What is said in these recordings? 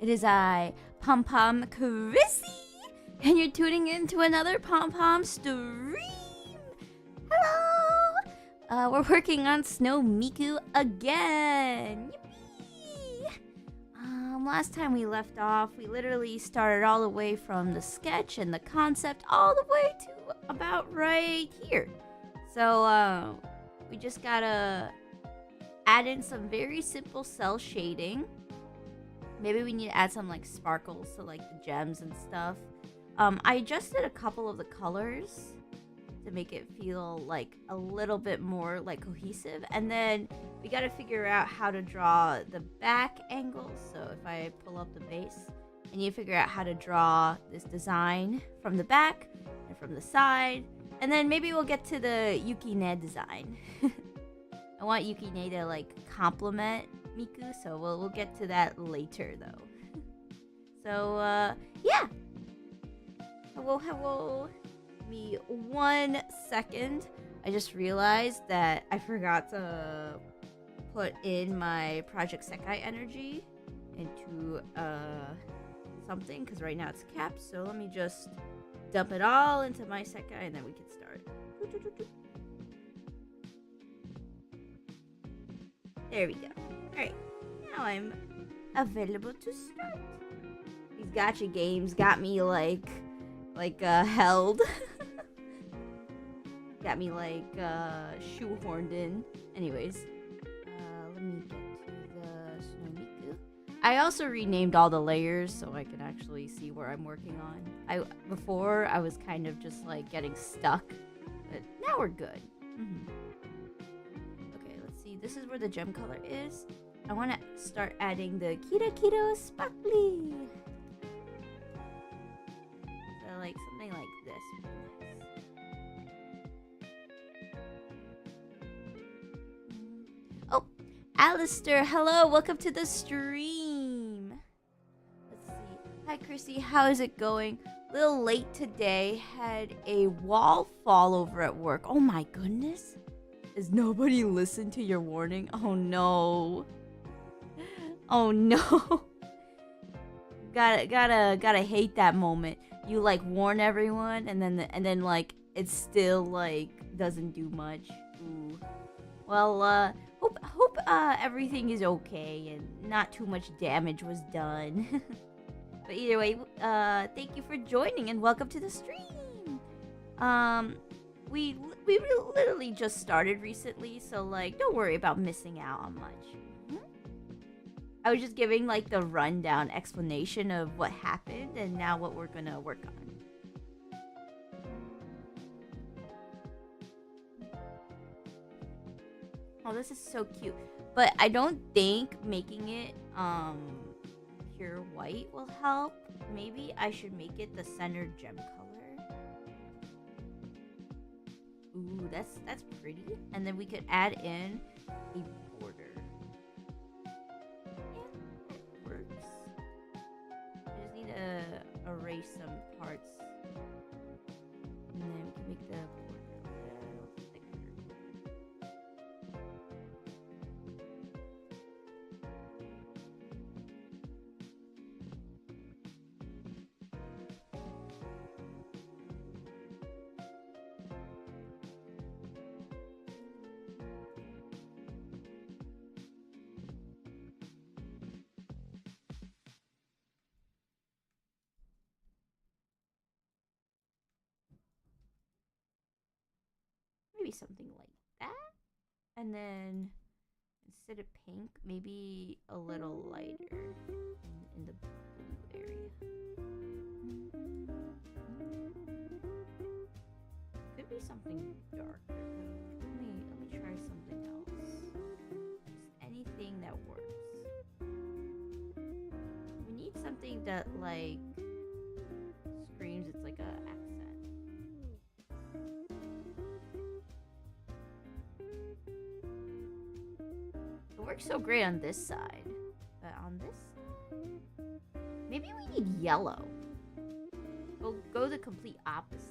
It is I, Pom Pom Chrisy, and you're tuning in to another Pom Pom stream. Hello! We're working on Snow Miku again. Yippee! Last time we left off, we literally started all the way from the sketch and the concept all the way to about right here. So, we just gotta add in some very simple cell shading. Maybe we need to add some like sparkles to like the gems and stuff. I adjusted a couple of the colors to make it feel like a little bit more like cohesive, and then we got to figure out how to draw the back angles. So if I pull up the base, I need to figure out how to draw this design from the back and from the side, and then maybe we'll get to the Yukine design. I want Yukine to like complement Miku, so we'll get to that later though. So yeah. Hello. Give me 1 second. I just realized that I forgot to put in my Project Sekai energy into something, because right now it's capped. So let me just dump it all into my Sekai and then we can start. There we go. Alright, now I'm available to start. These gacha games got me like held. Got me like shoehorned in. Anyways, let me get to the Snow Miku. I also renamed all the layers so I can actually see where I'm working on. Before I was kind of just like getting stuck, but now we're good. Okay, let's see. This is where the gem color is. I want to start adding the Kira Sparkly. So like something like this. Oh, Alistair, hello, welcome to the stream. Let's see. Hi, Chrissy, how is it going? A little late today. Had a wall fall over at work. Oh my goodness. Has nobody listened to your warning? Oh no. Oh no. Gotta hate that moment. You like warn everyone and then like it still like doesn't do much. Ooh. Well, hope everything is okay and not too much damage was done. But either way, thank you for joining and welcome to the stream. We literally just started recently, so like don't worry about missing out on much. I was just giving like the rundown explanation of what happened and now what we're gonna work on. Oh, this is so cute. But I don't think making it pure white will help. Maybe I should make it the center gem color. Ooh, that's pretty. And then we could add in a border. Yeah, that works. I just need to erase some parts. And then we can make the border a little thicker. Maybe something like that. And then instead of pink, maybe a little lighter in the blue area. Could be something darker. Let me try something else. Just anything that works. We need something that like screams it's like a accent. It works so great on this side, but on this side, maybe we need yellow. We'll go the complete opposite.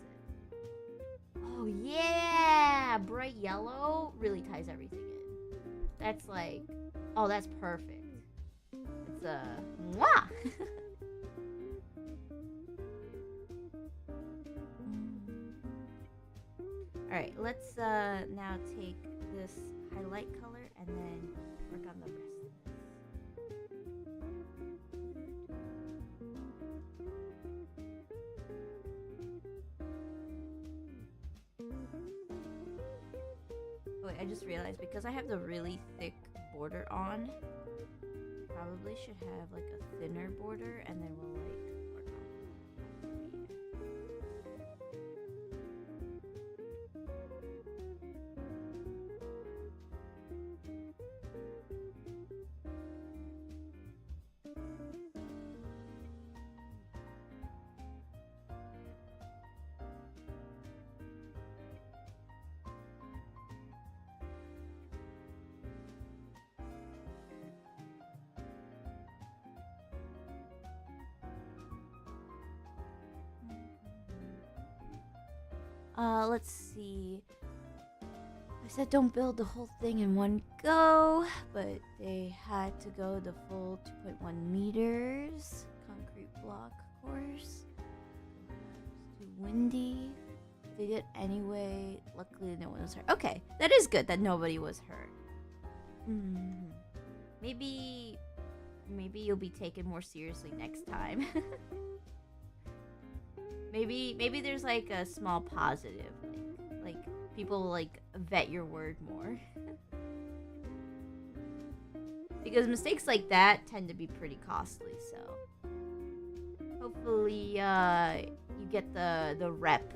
Oh yeah, bright yellow really ties everything in. That's like, oh, that's perfect. It's a mwah. Alright, let's now take this highlight color and then work on the rest. Oh, wait, I just realized because I have the really thick border on, probably should have like a thinner border and then we'll like work on it. Let's see. I said don't build the whole thing in one go, but they had to go the full 2.1 meters. Concrete block course. It's too windy. They did anyway. Luckily, no one was hurt. Okay, that is good that nobody was hurt. Maybe you'll be taken more seriously next time. Maybe there's like a small positive, like people like vet your word more. Because mistakes like that tend to be pretty costly, so hopefully you get the rep.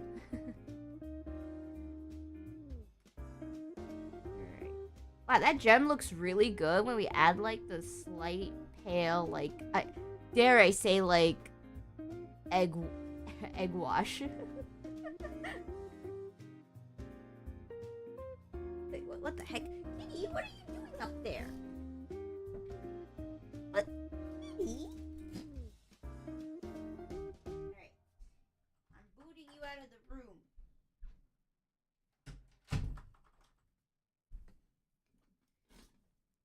Alright. Wow, that gem looks really good when we add like the slight pale, like dare I say like egg wash. Wait, what the heck? Kitty, what are you doing up there? What? Kitty? Alright. I'm booting you out of the room.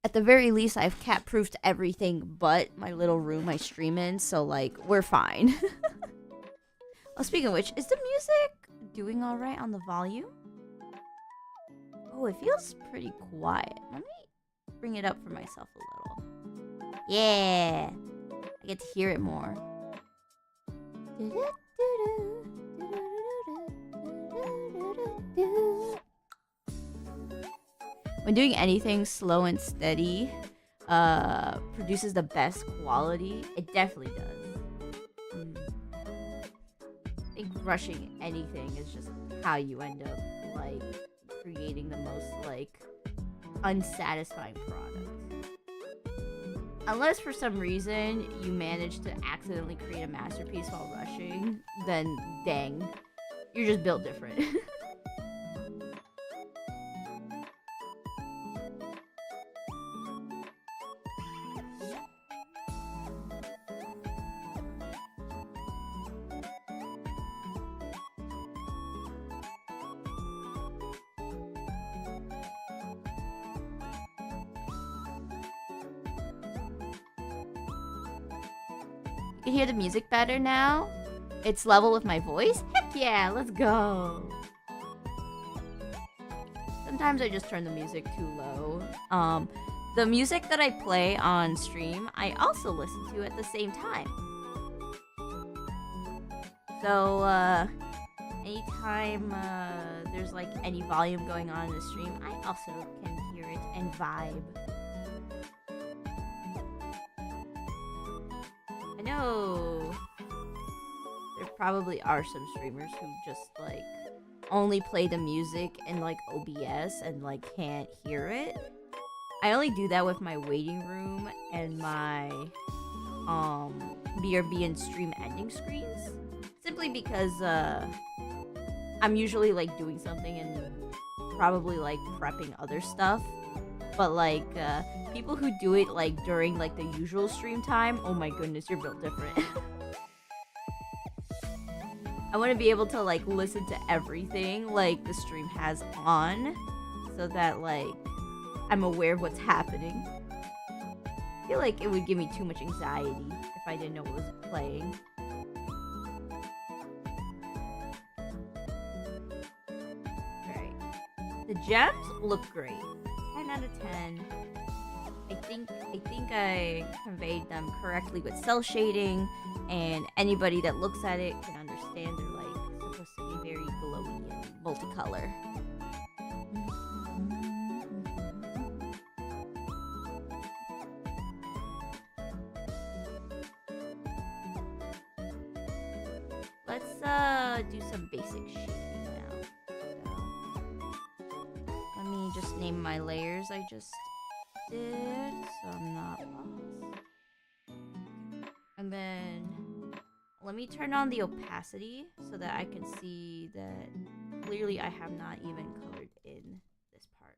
At the very least, I've cat-proofed everything but my little room I stream in, so like, we're fine. Oh, speaking of which, is the music doing alright on the volume? Oh, it feels pretty quiet. Let me bring it up for myself a little. Yeah! I get to hear it more. When doing anything slow and steady produces the best quality, it definitely does. I think rushing anything is just how you end up like creating the most like unsatisfying product. Unless for some reason you manage to accidentally create a masterpiece while rushing, then dang, you're just built different. You can hear the music better now? It's level with my voice? Heck yeah, let's go! Sometimes I just turn the music too low. The music that I play on stream, I also listen to at the same time. So, anytime there's like any volume going on in the stream, I also can hear it and vibe. I know there probably are some streamers who just like only play the music in like OBS and like can't hear it. I only do that with my waiting room and my BRB and stream ending screens, simply because I'm usually like doing something and probably like prepping other stuff. But like people who do it like during like the usual stream time, oh my goodness, you're built different. I want to be able to like listen to everything like the stream has on, so that like I'm aware of what's happening. I feel like it would give me too much anxiety if I didn't know what was playing. Alright. The gems look great. 10 out of 10. I think I conveyed them correctly with cell shading, and anybody that looks at it can understand they're like supposed to be very glowy and multicolor. Let's do some basic shading now. Let me just name my layers I just did, so I'm not lost. And then let me turn on the opacity so that I can see that clearly I have not even colored in this part.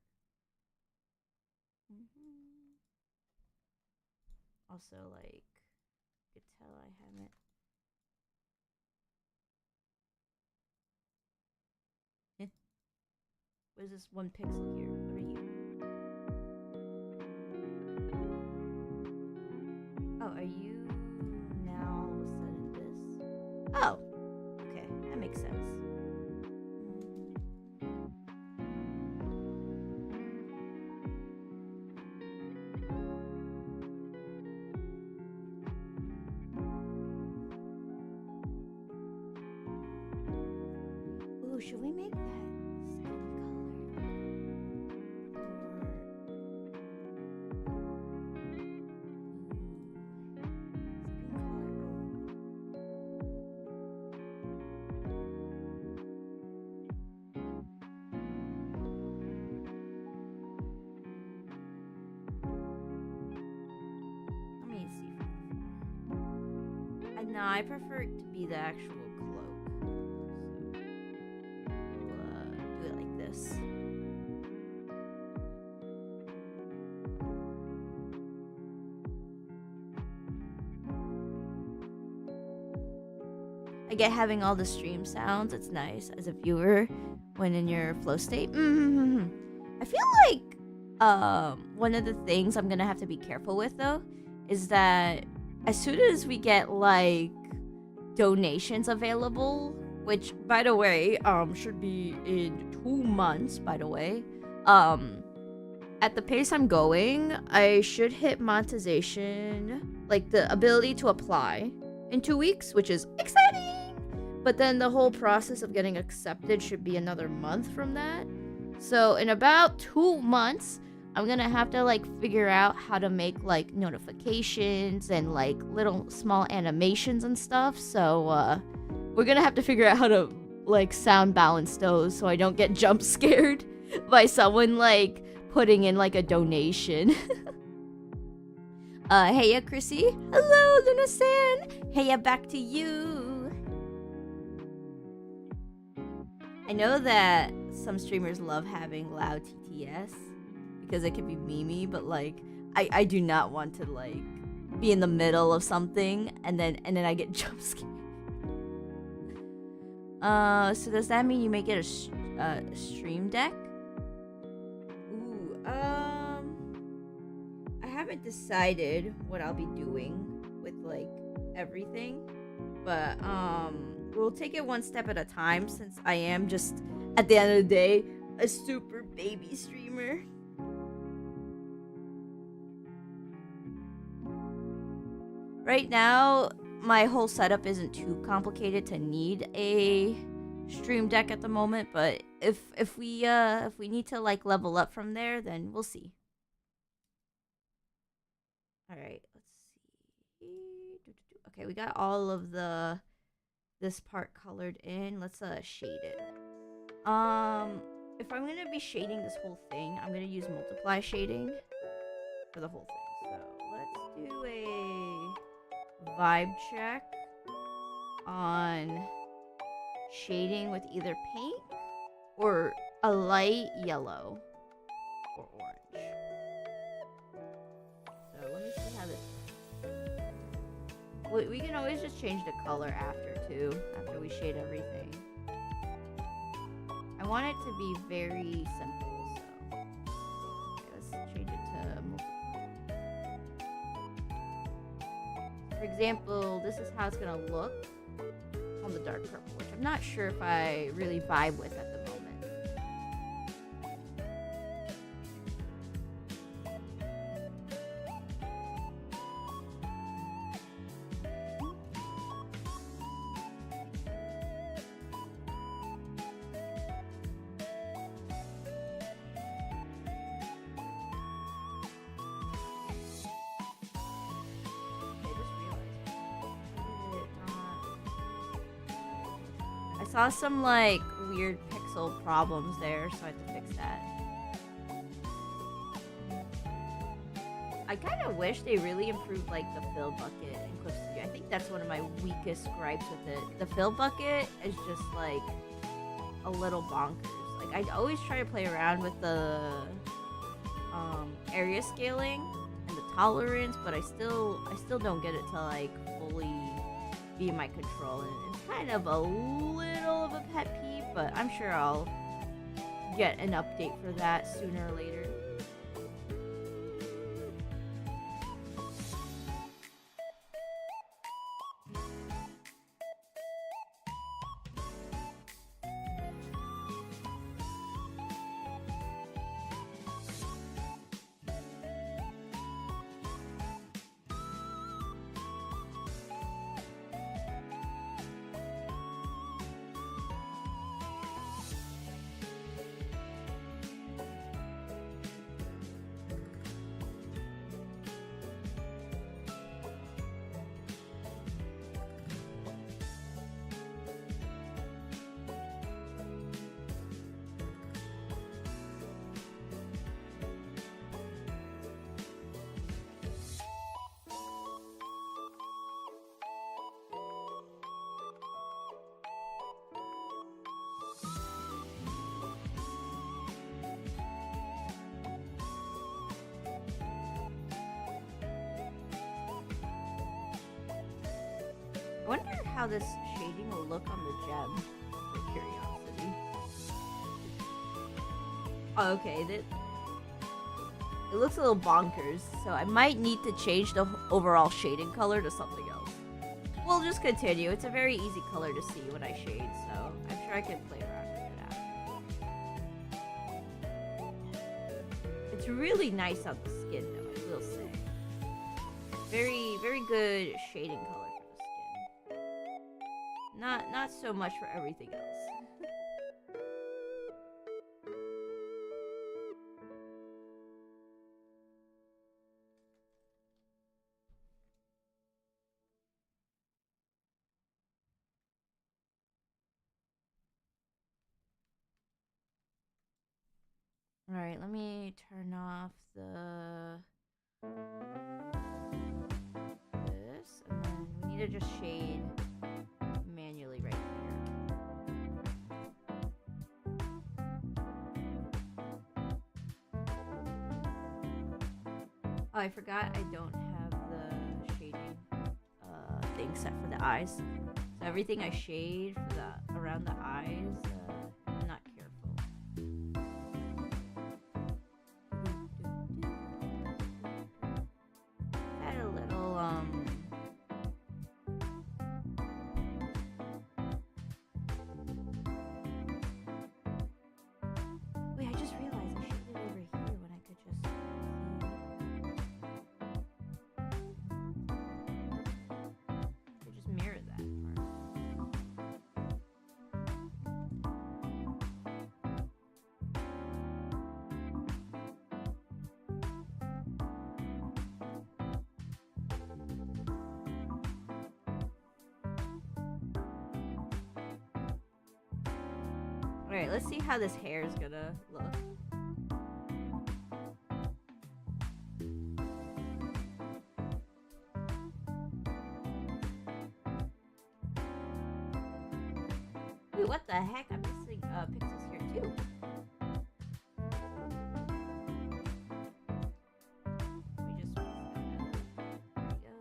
Also, like, you could tell I haven't. What is this one pixel here? What are you? Oh, are you now all of a sudden this? Oh, okay, that makes sense. Ooh, should we make that skin color? No, I prefer it to be the actual cloak. So we'll do it like this. I get having all the stream sounds. It's nice as a viewer when in your flow state. I feel like one of the things I'm gonna have to be careful with though is that as soon as we get like donations available, which by the way should be in 2 months, by the way, at the pace I'm going, I should hit monetization, like the ability to apply, in 2 weeks, which is exciting. But then the whole process of getting accepted should be another month from that. So in about 2 months, I'm gonna have to like figure out how to make like notifications and like little small animations and stuff. So we're gonna have to figure out how to like sound balance those so I don't get jump scared by someone like putting in like a donation. Heya Chrissy. Hello Luna-san. Heya back to you. I know that some streamers love having loud TTS because it can be memey, but like I do not want to like be in the middle of something and then I get jump scared. So does that mean you may get a stream deck? Ooh, I haven't decided what I'll be doing with like everything, but we'll take it one step at a time since I am just at the end of the day a super baby streamer. Right now, my whole setup isn't too complicated to need a stream deck at the moment, but if we need to like level up from there, then we'll see. All right, let's see. Okay, we got all of this part colored in. Let's shade it. If I'm gonna be shading this whole thing, I'm gonna use multiply shading for the whole thing. So let's do a vibe check on shading with either pink or a light yellow or orange. So let me see how this. We can always just change the color after we shade everything. I want it to be very simple, so okay, let's change it to multiply. For example, this is how it's gonna look on the dark purple, which I'm not sure if I really vibe with at the moment. saw some like weird pixel problems there, so I had to fix that. I kind of wish they really improved like the fill bucket in Clip Studio. I think that's one of my weakest gripes with it. The fill bucket is just like a little bonkers. Like I always try to play around with the area scaling and the tolerance, but I still don't get it to like fully be in my control, and it's kind of a little of a pet peeve, but I'm sure I'll get an update for that sooner or later. I wonder how this shading will look on the gem, for curiosity. Oh, okay, it looks a little bonkers, so I might need to change the overall shading color to something else. We'll just continue. It's a very easy color to see when I shade, so I'm sure I can play around with it after. It's really nice on the skin, though, I will say. Very, very good shading color. Not so much for everything else. Alright, let me turn off this, and then we need to just shade manually right here. Oh, I forgot I don't have the shading thing set for the eyes. So everything I shade for the around the eyes, I'm not careful. Add a little wait, I just realized I shaded over here when I could just mirror that part. Alright, let's see how this hair is gonna look. Wait, what the heck? I'm missing pixels here too. Let me just there we go.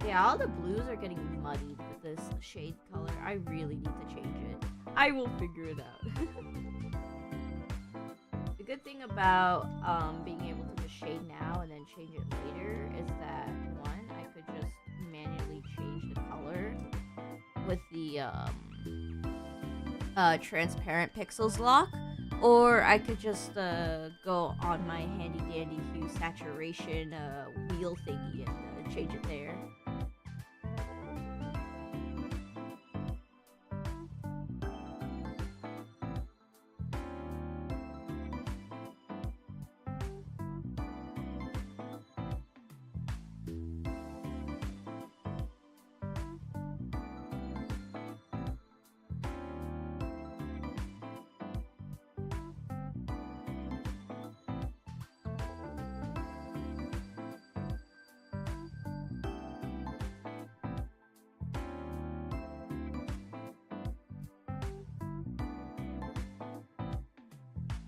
Yeah, all the blues are getting muddied with this shade color. I really need to change it. I will figure it out. The good thing about being able to just shade now and then change it later is the transparent pixels lock, or I could just go on my handy dandy hue saturation wheel thingy and change it there.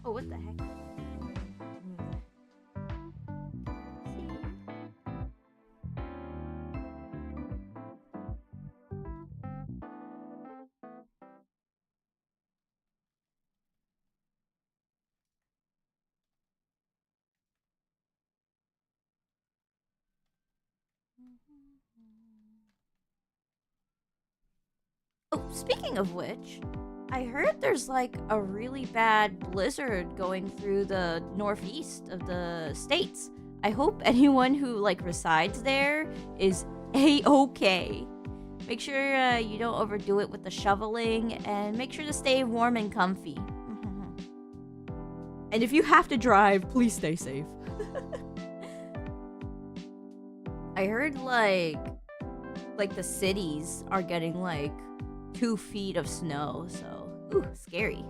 Oh, what the heck? Oh, speaking of which, I heard there's like a really bad blizzard going through the northeast of the states. I hope anyone who like resides there is a-okay. Make sure you don't overdo it with the shoveling, and make sure to stay warm and comfy. And if you have to drive, please stay safe. I heard like the cities are getting like 2 feet of snow, so ooh, scary.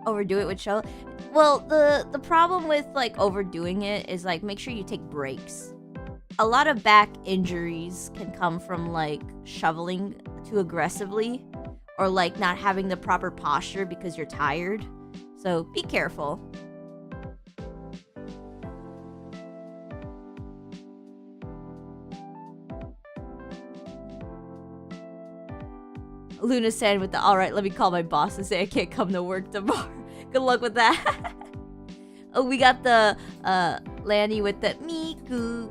Overdo it with shovel. Well, the problem with like overdoing it is like make sure you take breaks. A lot of back injuries can come from like shoveling too aggressively, or like not having the proper posture because you're tired. So be careful. Luna said with the alright, let me call my boss and say I can't come to work tomorrow. Good luck with that. Oh, we got the Lanny with the Miku,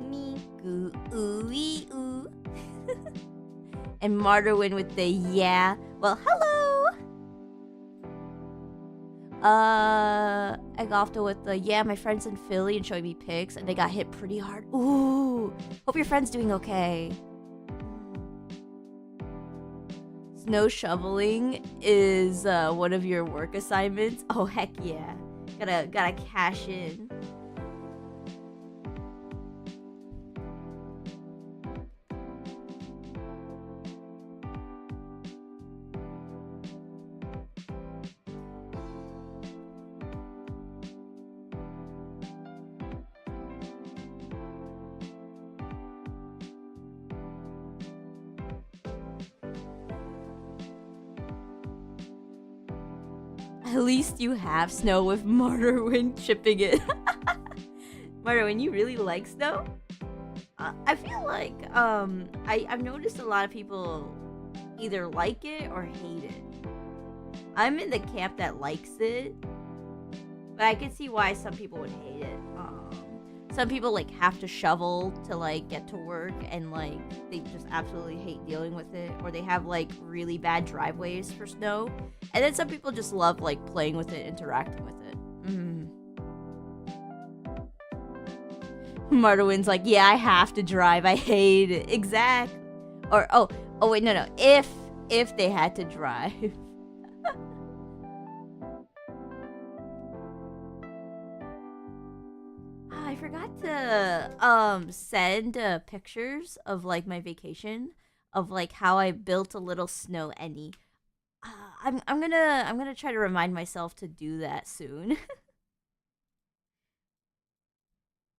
ooh, ooh. And Marderwin with the yeah. Well, hello. Agofta with the yeah, my friend's in Philly and showing me pics and they got hit pretty hard. Ooh. Hope your friend's doing okay. Snow shoveling is one of your work assignments. Oh heck yeah. Gotta cash in. At least you have snow with Marderwin chipping it. Marderwin, you really like snow? I feel like I've noticed a lot of people either like it or hate it. I'm in the camp that likes it, but I can see why some people would hate it. Some people like have to shovel to like get to work, and like they just absolutely hate dealing with it, or they have like really bad driveways for snow. And then some people just love like playing with it, interacting with it. Marderwin's like, yeah, I have to drive. I hate it. Exactly. Or oh wait, no. If they had to drive. I forgot to send pictures of like my vacation, of like how I built a little snow any. I'm gonna try to remind myself to do that soon.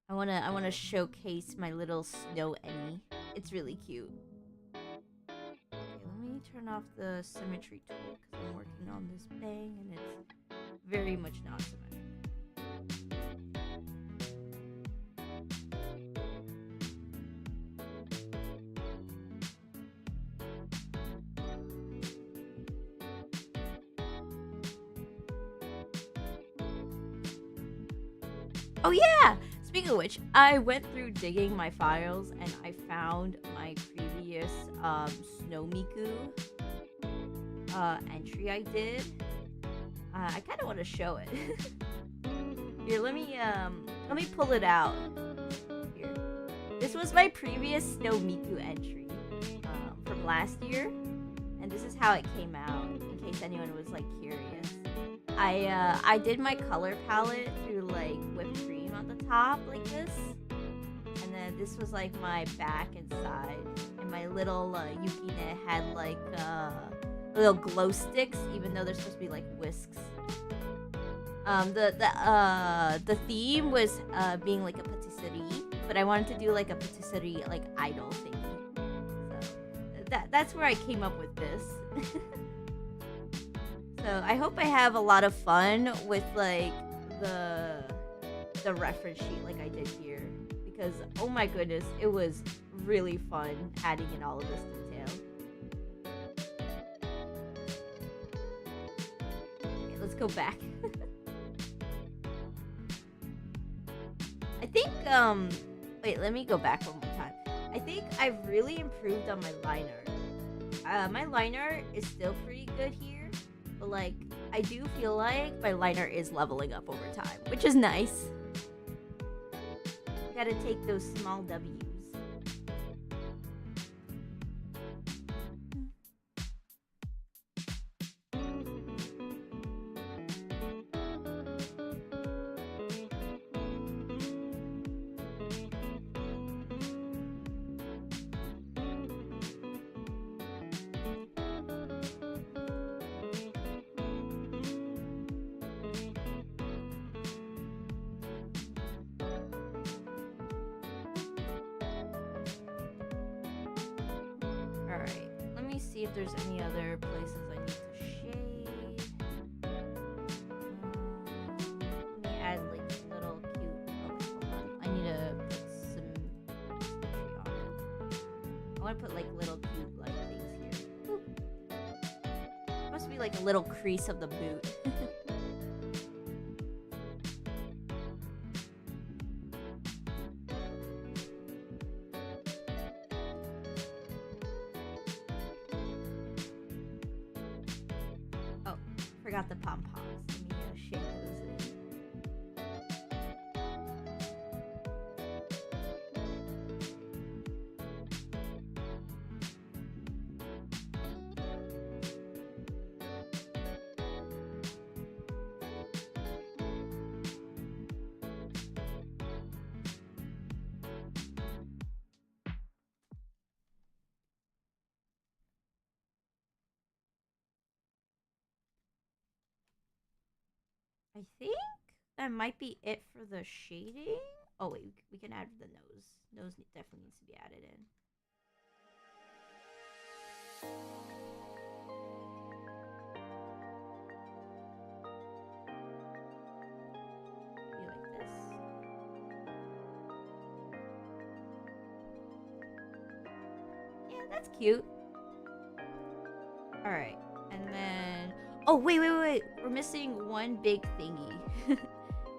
I wanna showcase my little snow any. It's really cute. Okay, let me turn off the symmetry tool because I'm working on this bang and it's very much not symmetrical. Oh yeah! Speaking of which, I went through digging my files and I found my previous Snow Miku entry I did. I kind of want to show it. Here, let me pull it out. Here, this was my previous Snow Miku entry from last year, and this is how it came out. In case anyone was like curious, I did my color palette through like whipped cream on the top like this, and then this was like my back and side, and my little Yukine had like little glow sticks, even though they're supposed to be like whisks. The theme was being like a patisserie, but I wanted to do like a patisserie like idol thingy. So that's where I came up with this. So I hope I have a lot of fun with like the reference sheet like I did here, because oh my goodness, it was really fun adding in all of this detail. Okay, let's go back. I think wait, let me go back one more time. I think I've really improved on my line art. My line art is still pretty good here, but like I do feel like my line art is leveling up over time, which is nice. Gotta take those small W's. Alright, let me see if there's any other places I need to shade. Let me add like little cute. Oh, wait, hold on. I need to put some symmetry on it. I want to put like little cute like things here. Boop. Must be like a little crease of the boot. Forgot the pom-poms. Let me shade those in. I think that might be it for the shading. Oh wait, we can add the nose. Nose definitely needs to be added in. Maybe like this. Yeah, that's cute. Alright, and then... Oh, wait. We're missing one big thingy.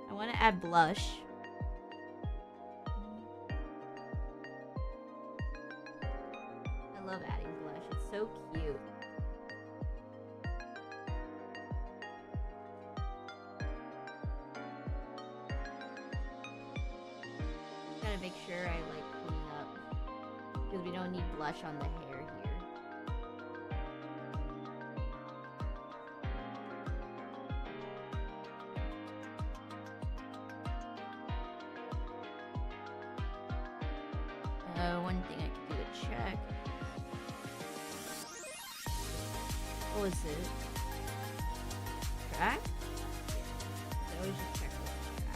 I want to add blush. I love adding blush. It's so cute. Gotta make sure I like clean up, because we don't need blush on the hair here. One thing I could do to check. What was it? Track? Yeah. I always just check the track.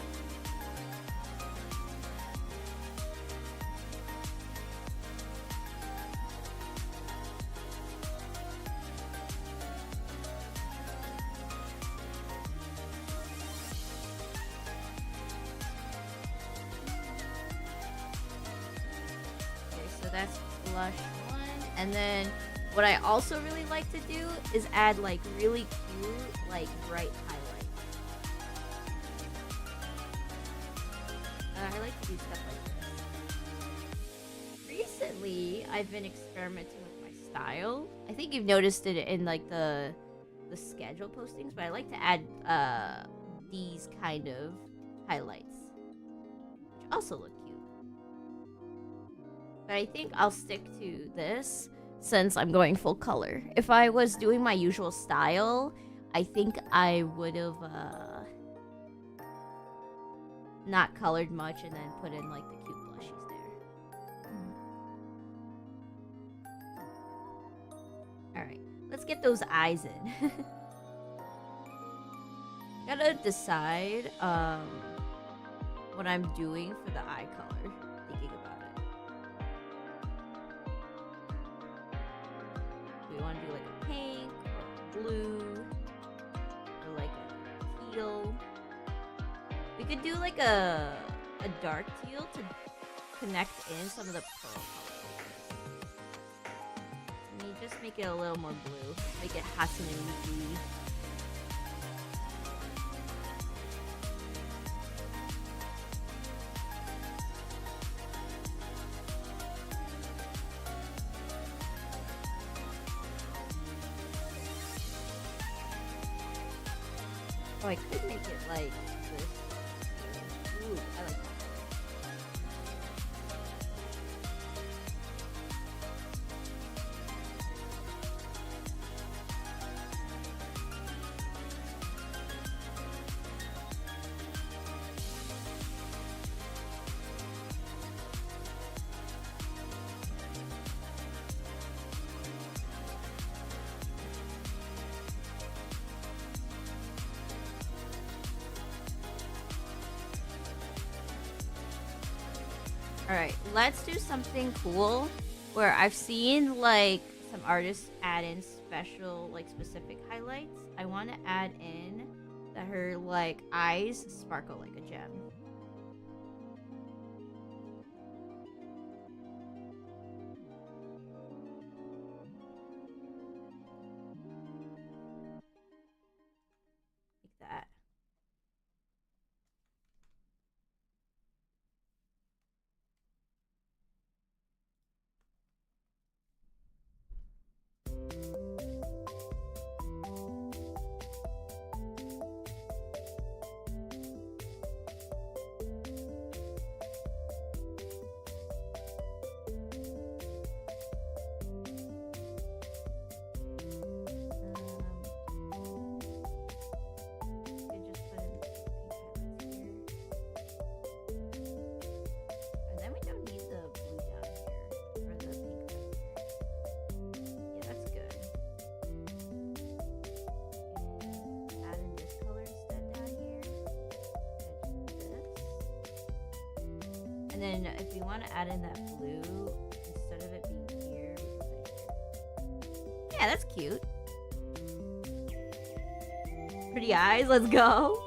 So that's blush one. And then what I also really like to do is add like really cute, like bright highlights. like to do stuff like this. Recently, I've been experimenting with my style. I think you've noticed it in like the schedule postings, but I like to add these kind of highlights, which also look cute. But I think I'll stick to this since I'm going full color. If I was doing my usual style, I think I would have not colored much and then put in like the cute blushies there. Alright, let's get those eyes in. Gotta decide what I'm doing for the eye color, thinking about it. Do we want to do like a pink or a blue or like a teal? We could do like a dark teal to connect in some of the pearl colors. I mean, just make it a little more blue. Make it Hatsune Miku. Oh, I could make it like this. Ooh, I like that. Alright, let's do something cool where I've seen like some artists add in special like specific highlights. I want to add in that her like eyes sparkle like a gem. Like that. And then if we want to add in that blue, instead of it being here, we can put it here. Yeah, that's cute. Pretty eyes, let's go.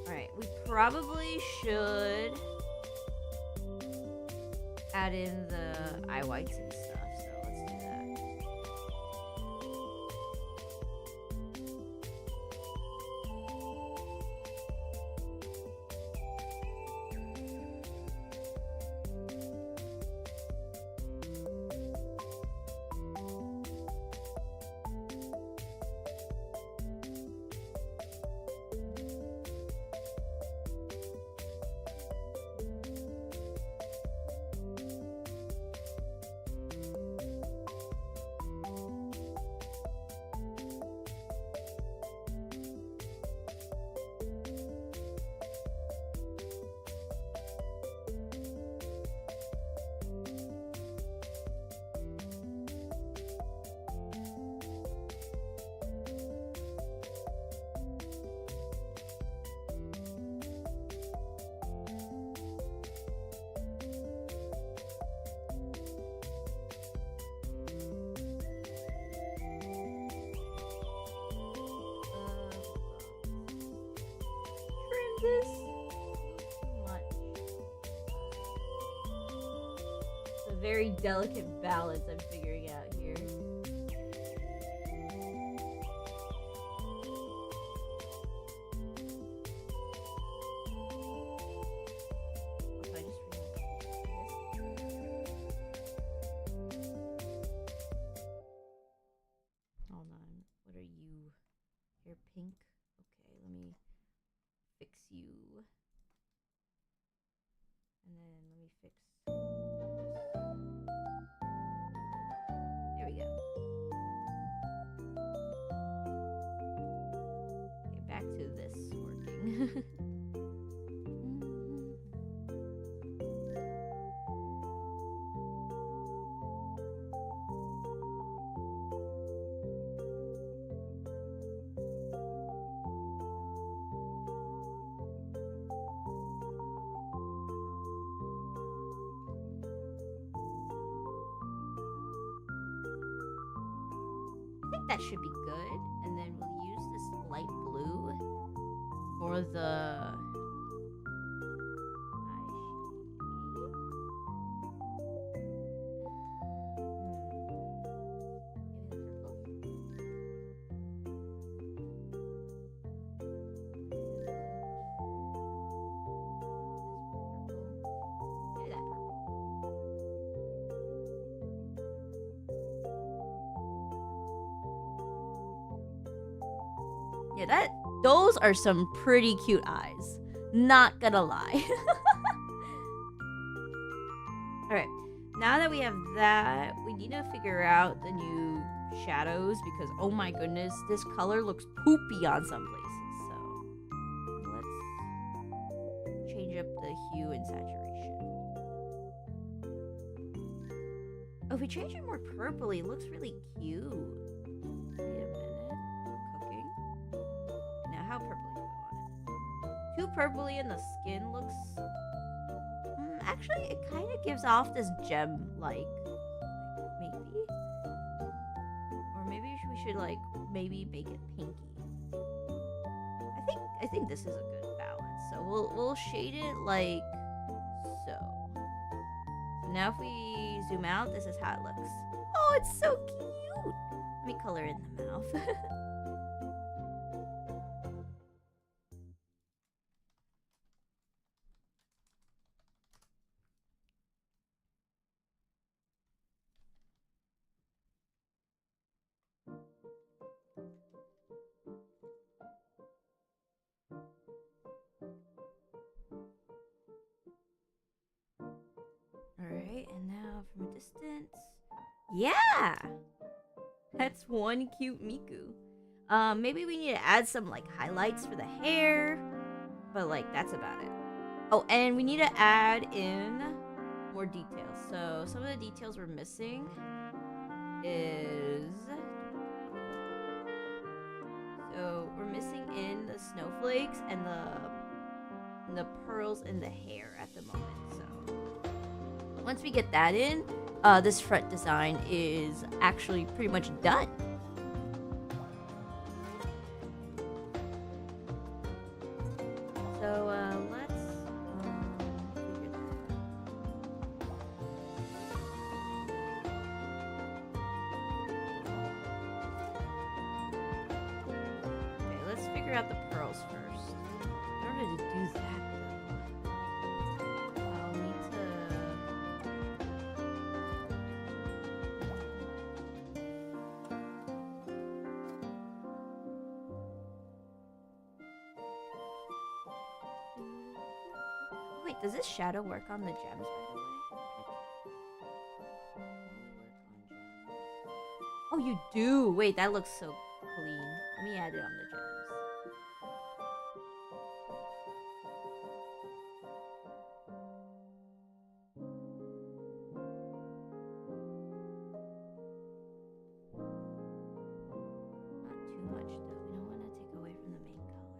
Alright, we probably should add in the eye whites and stuff, so let's do that. This too much. It's a very delicate balance I'm figuring out here. Hold on. What are you? Hair pink? Okay, let me fix you. And then let me fix this. There we go. Okay, back to this working. I think that should be good. And then we'll use this light blue for the yeah, those are some pretty cute eyes. Not gonna lie. Alright, now that we have that, we need to figure out the new shadows because, oh my goodness, this color looks poopy on some places. So, let's change up the hue and saturation. Oh, if we change it more purpley, it looks really cute. Wait a minute. Cooking. Now, how purpley do I want it? Too purpley and the skin looks... actually, it kind of gives off this gem-like. Maybe? Or maybe we should, like, maybe make it pinky. I think this is a good balance. So we'll shade it like so. So now if we zoom out, this is how it looks. Oh, it's so cute! Let me color in the mouth. Alright, and now from a distance. Yeah! That's one cute Miku. Maybe we need to add some like highlights for the hair. But like that's about it. Oh, and we need to add in more details. So some of the details we're missing is... So we're missing in the snowflakes and the pearls in the hair at the moment. So once we get that in, this front design is actually pretty much done. So let's figure that out. Okay, let's figure out the pearls first. In order to do that, I'll need to... Wait, does this shadow work on the gems, by the way? Oh, you do! Wait, that looks so clean. Let me add it on the gems. Not too much, though. We don't want to take away from the main color.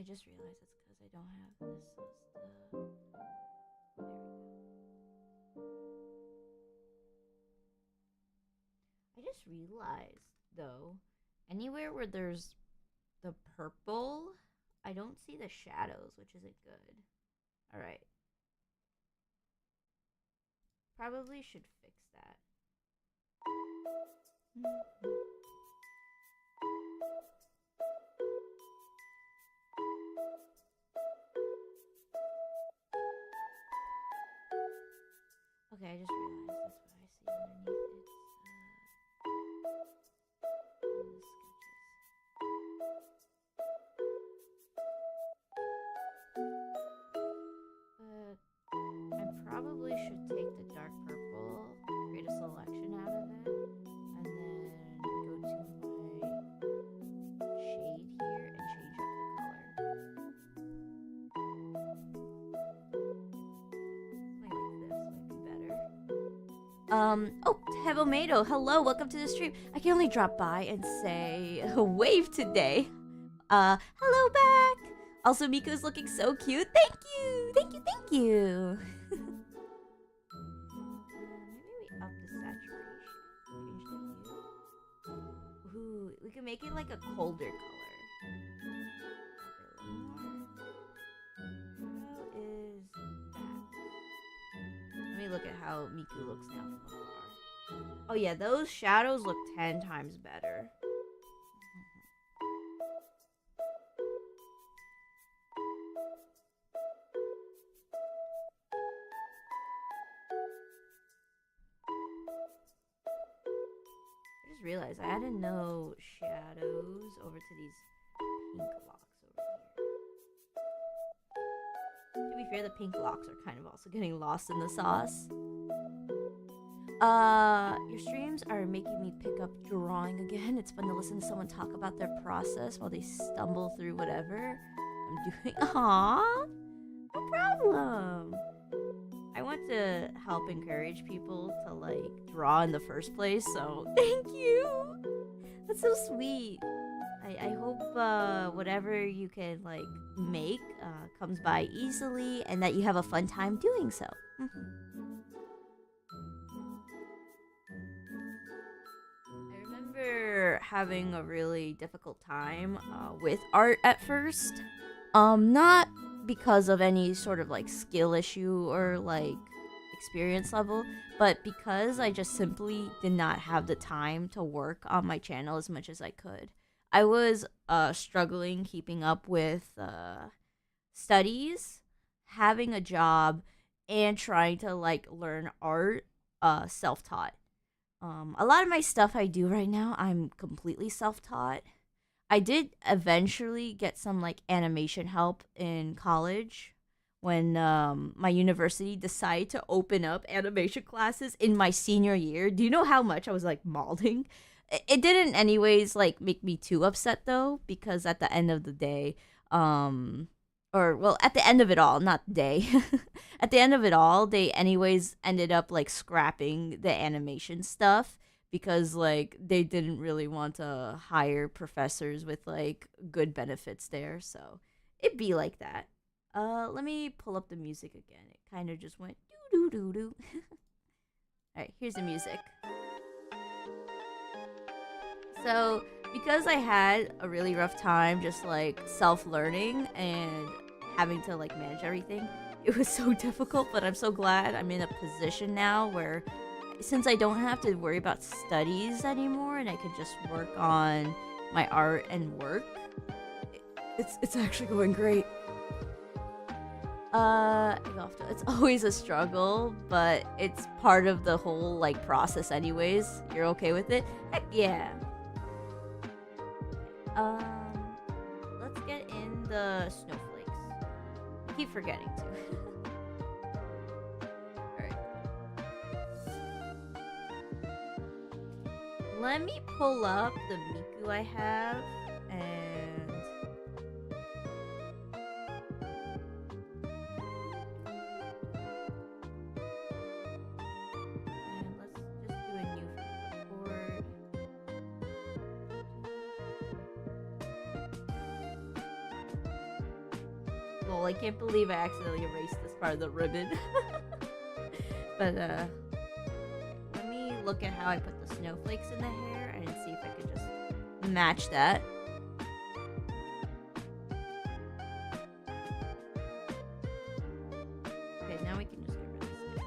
I just realized it's because I don't have this as the... There we go. I just realized, though, anywhere where there's the purple, I don't see the shadows, which isn't good. Alright. Probably should fix that. Okay, I just realized that's what I see underneath. It's the sketches. I probably should take the dark purple, create a selection out of it, and then go to my shade here and change up the color. Something like this might be better. Oh, Tebomato, hello, welcome to the stream. I can only drop by and say wave today. Hello back. Also, Miku's looking so cute. Thank you, thank you, thank you. Maybe we up the saturation, change the hue. Ooh, we can make it like a colder color. How is that? Let me look at how Miku looks now from afar. Oh yeah, those shadows look 10 times better. I just realized I added no shadows over to these pink locks over here. To be fair, the pink locks are kind of also getting lost in the sauce. Your streams are making me pick up drawing again. It's fun to listen to someone talk about their process while they stumble through whatever I'm doing. Aww, no problem. I want to help encourage people to like draw in the first place, so thank you. That's so sweet. I hope whatever you can like make comes by easily and that you have a fun time doing so. I remember having a really difficult time with art at first. Not because of any sort of like skill issue or like experience level, but because I just simply did not have the time to work on my channel as much as I could. I was struggling keeping up with studies, having a job, and trying to like learn art self-taught. A lot of my stuff I do right now, I'm completely self-taught. I did eventually get some like animation help in college when my university decided to open up animation classes in my senior year. Do you know how much I was like mauling? It didn't anyways like make me too upset though, because at the end of the day, or well, at the end of it all, not day. At the end of it all, they anyways ended up like scrapping the animation stuff because like they didn't really want to hire professors with like good benefits there, so it'd be like that. Let me pull up the music again. It kind of just went doo doo doo doo. All right, here's the music. So because I had a really rough time just like self-learning and having to like manage everything, it was so difficult, but I'm so glad I'm in a position now where since I don't have to worry about studies anymore and I can just work on my art and work, it's actually going great. It's always a struggle, but it's part of the whole like process anyways. You're okay with it? Heck yeah. Let's get in the snowflakes. I keep forgetting to. Alright. Let me pull up the Miku I have and let's just do a new record. awful. I can't believe I accidentally erased this part of the ribbon. But, let me look at how I put the snowflakes in the hair and see if I could just match that. Okay, now we can just get rid of the sketch.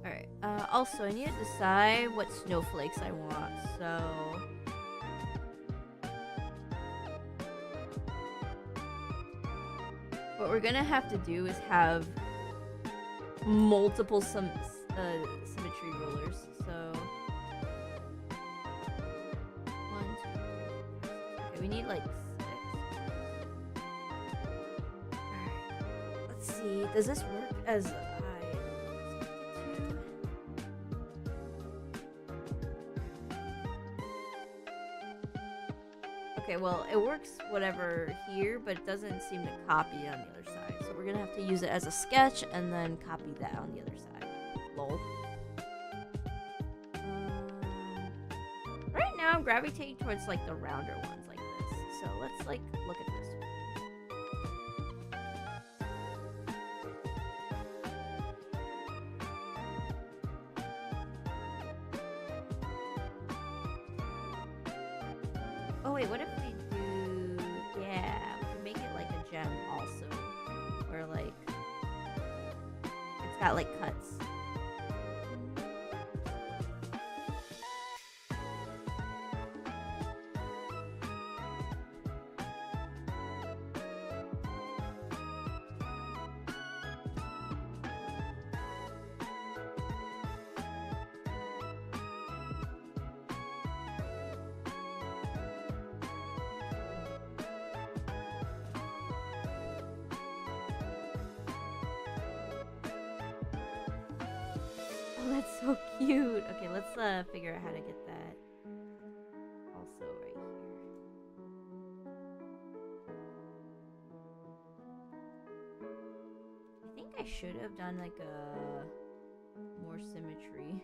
Alright, also I need to decide what snowflakes I want, so... what we're gonna have to do is have multiple symmetry rulers, so... 1, 2, 3, 4, 5, 6. Okay, we need like 6. Alright, let's see, does this work as I... Okay, well, it works whatever here, but it doesn't seem to copy on the other side. So we're gonna have to use it as a sketch and then copy that on the other side. Lol. Right now, I'm gravitating towards like the rounder ones like this. So let's like look at this one. Oh wait, what if we do... yeah, we can make it like a gem also. Where like... it's got like cuts. Oh, that's so cute. Okay, let's figure out how to get that also right here. I think I should have done like a more symmetry.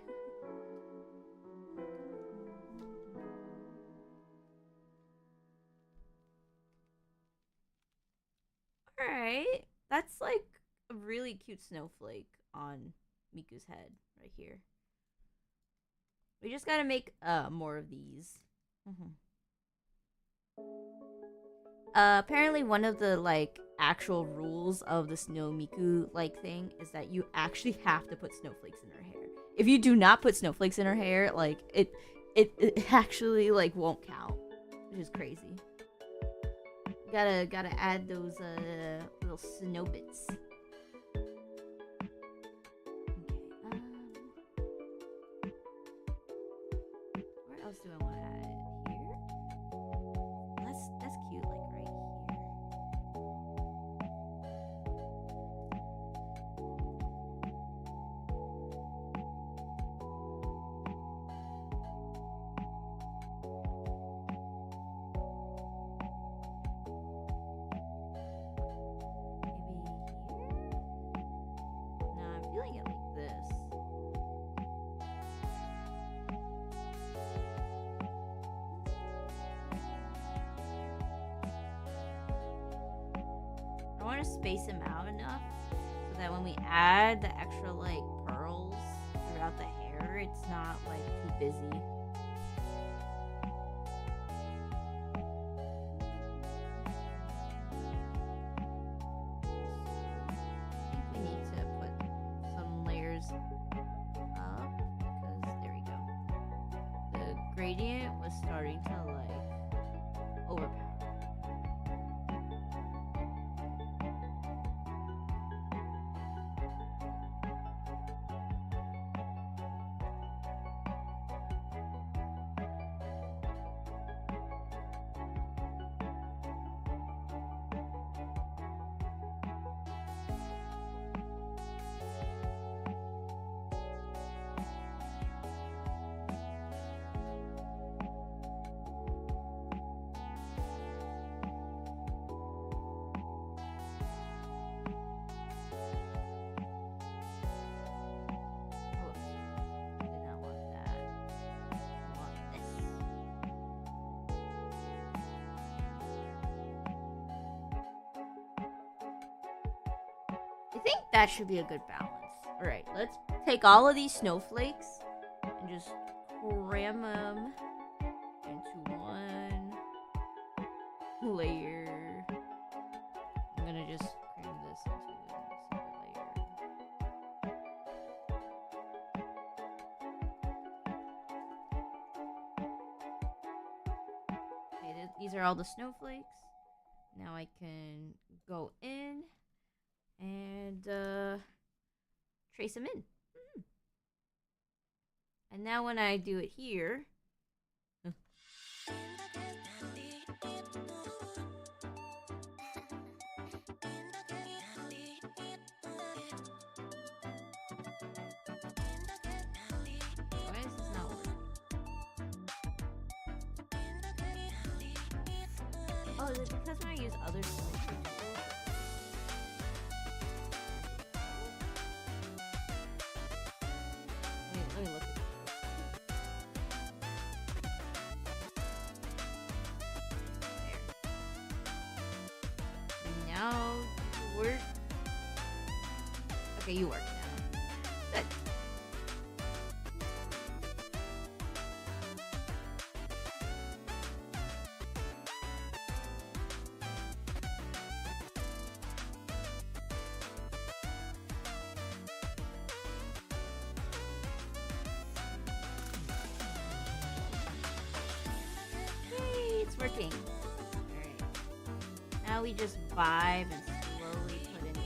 Alright, that's like a really cute snowflake on Miku's head right here. We just gotta make more of these. Apparently one of the like actual rules of the Snow Miku like thing is that you actually have to put snowflakes in her hair. If you do not put snowflakes in her hair, like it actually like won't count, which is crazy. Gotta add those little snow bits. Where else do I want to add it? Here? That's cute, like right here. No, I'm feeling it like this. I want to space them out enough so that when we add the extra like pearls throughout the hair, it's not like too busy. I think we need to put some layers up because there we go. The gradient was starting to like overpower. think that should be a good balance. Alright, let's take all of these snowflakes and just cram them into one layer. I'm gonna just cram this into a separate layer. Okay, these are all the snowflakes. Now I can go in and trace them in. And now when I do it here, why is this not working? Oh, is it because when I use other snowflake tools? Let me look at this. And now you work. Okay, you work now. Good. It's working. Alright. Now we just vibe and slowly put in this.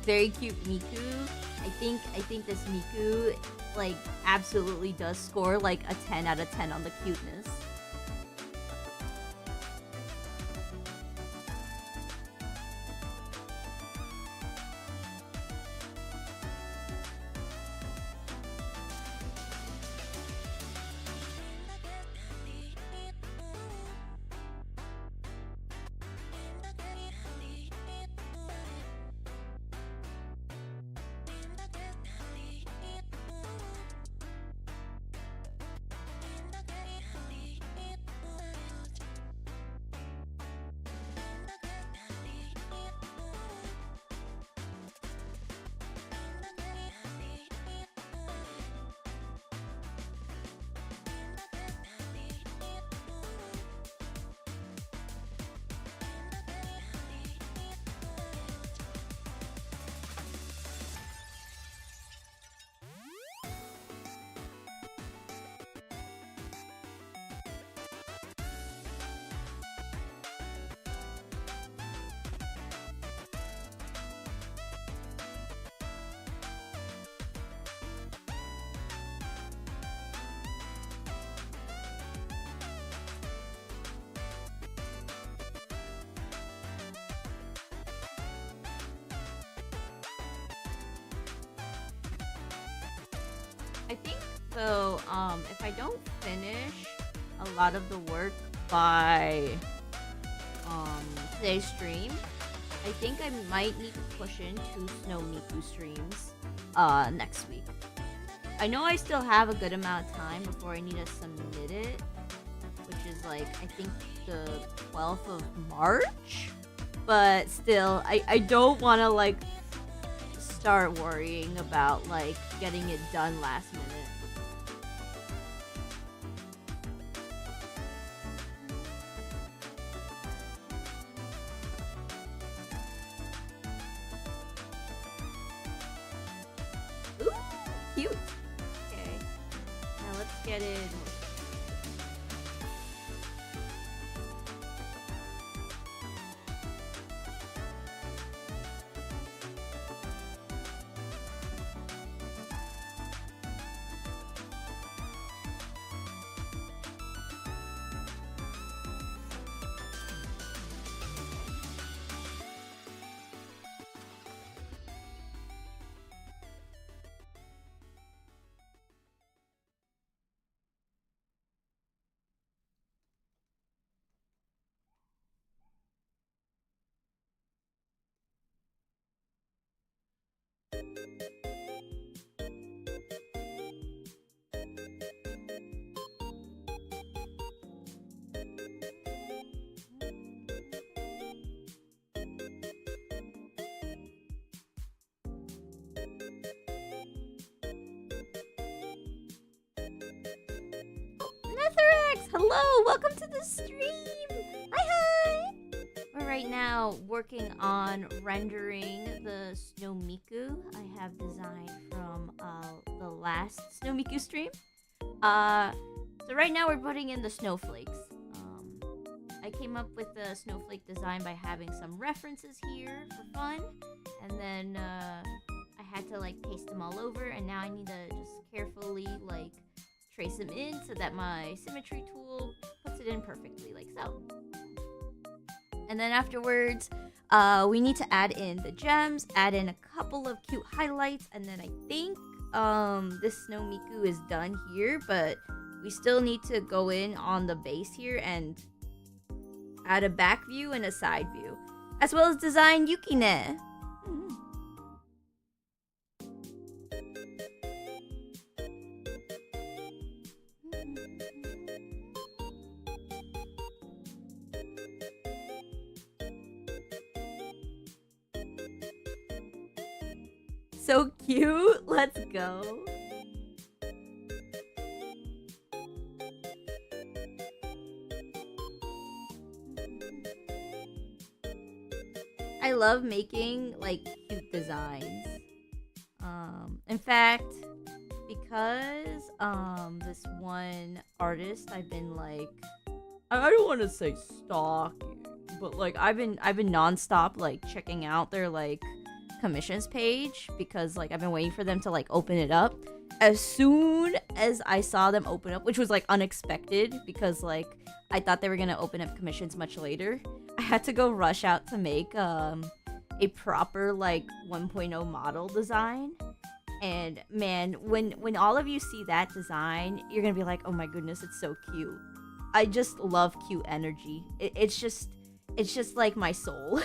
Very cute Miku. I think this Miku like absolutely does score like a 10 out of 10 on the cuteness. I think though, if I don't finish a lot of the work by today's stream, I think I might need to push into Snow Miku streams next week. I know I still have a good amount of time before I need to submit it, which is like I think the 12th of March. But still, I don't want to like start worrying about like getting it done last minute. Ooh, cute. Okay. Now let's get it. Hello, welcome to the stream. Hi. We're right now working on rendering the Snow Miku I have designed from the last Snow Miku stream. So right now we're putting in the snowflakes. I came up with the snowflake design by having some references here for fun, and then I had to like paste them all over, and now I need to just carefully like trace them in so that my symmetry tool puts it in perfectly like so. And then afterwards, we need to add in the gems, add in a couple of cute highlights, and then I think this Snow Miku is done here, but we still need to go in on the base here and add a back view and a side view, as well as design Yukine. So cute. Let's go. I love making like cute designs. In fact, because this one artist I've been like, I don't want to say stalking, but like I've been nonstop like checking out their like commissions page, because like I've been waiting for them to like open it up. As soon as I saw them open up, which was like unexpected because like I thought they were gonna open up commissions much later, I had to go rush out to make a proper like 1.0 model design. And man, when all of you see that design, you're gonna be like, oh my goodness, it's so cute. I just love cute energy. It's just like my soul.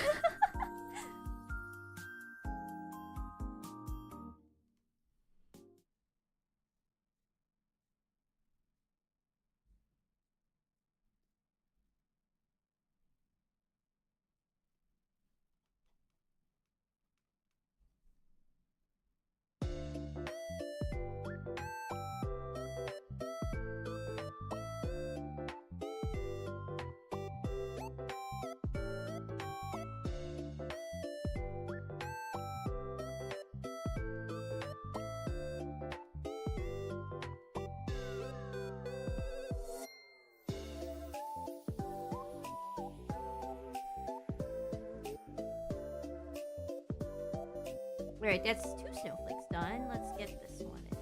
Alright, that's 2 snowflakes done. Let's get this one in.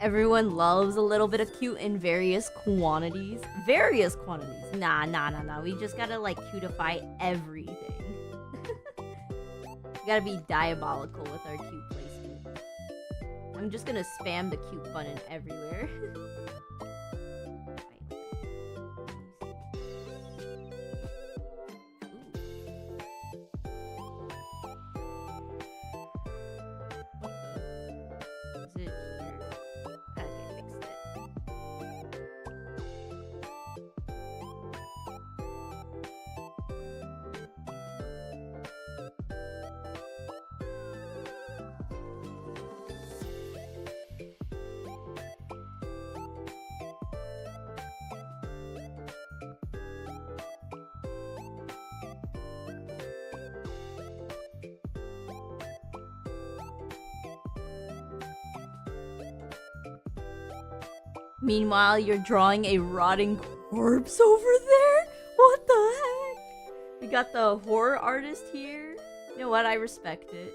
Everyone loves a little bit of cute in various quantities. Various quantities. Nah. We just gotta like cutify everything. We gotta be diabolical with our cute placement. I'm just gonna spam the cute button everywhere. Meanwhile, you're drawing a rotting corpse over there? What the heck? We got the horror artist here. You know what? I respect it.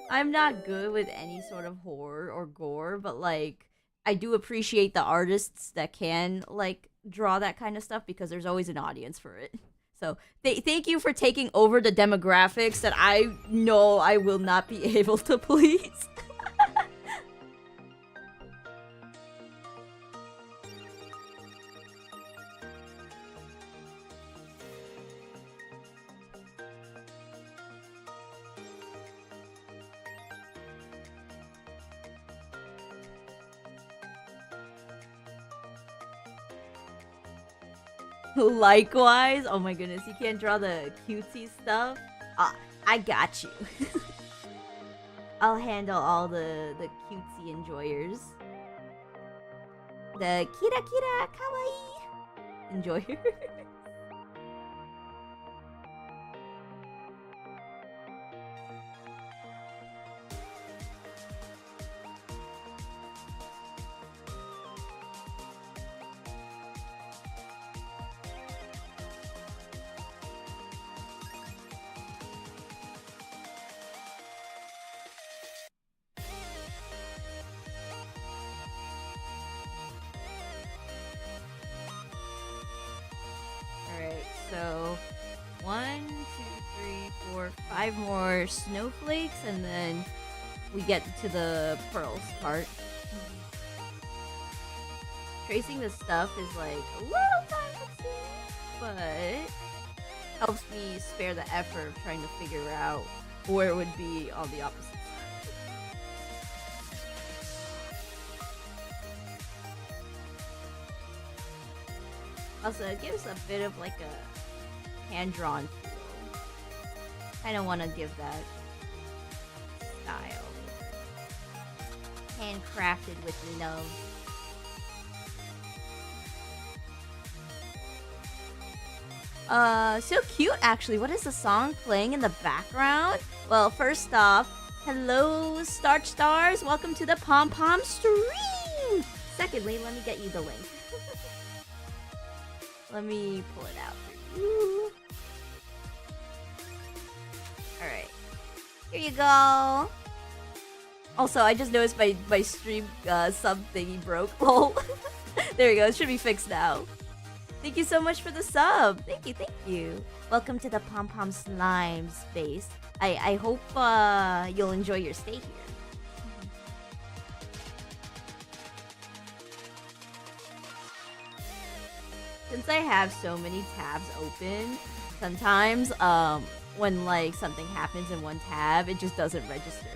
I'm not good with any sort of horror or gore, but like, I do appreciate the artists that can like draw that kind of stuff, because there's always an audience for it. So thank you for taking over the demographics that I know I will not be able to please. Likewise. Oh my goodness, you can't draw the cutesy stuff. I got you. I'll handle all the cutesy enjoyers. The kira kira kawaii enjoyers. So, 1, 2, 3, 4, 5 more snowflakes, and then we get to the pearls part. Tracing the stuff is like a little time-consuming, but helps me spare the effort of trying to figure out where it would be on the opposite side. Also, it gives a bit of like a hand-drawn feel. Kind of want to give that style. Handcrafted with love. So cute actually. What is the song playing in the background? Well, first off, hello Starch Stars. Welcome to the Pom Pom stream. Secondly, let me get you the link. Let me pull it out for you. Alright. Here you go. Also, I just noticed my stream sub thingy broke. Lol. There you go. It should be fixed now. Thank you so much for the sub. Thank you, thank you. Welcome to the Pom Pom Slime space. I hope you'll enjoy your stay here. Since I have so many tabs open, sometimes when like something happens in one tab, it just doesn't register.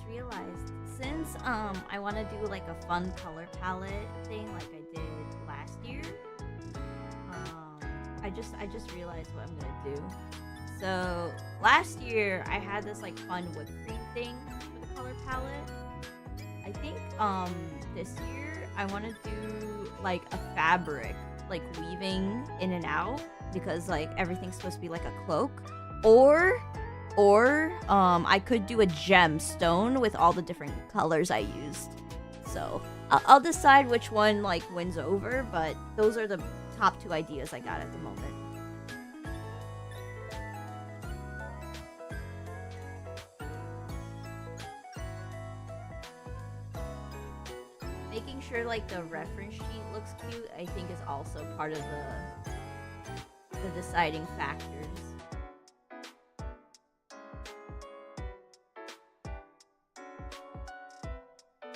Realized since I want to do like a fun color palette thing like I did last year, I just realized what I'm gonna do. So last year I had this like fun whipped cream thing for the color palette. I think this year I want to do like a fabric like weaving in and out because like everything's supposed to be like a cloak, or I could do a gemstone with all the different colors I used. So I'll decide which one like wins over, but those are the top 2 ideas I got at the moment. Making sure like the reference sheet looks cute, I think, is also part of the deciding factors.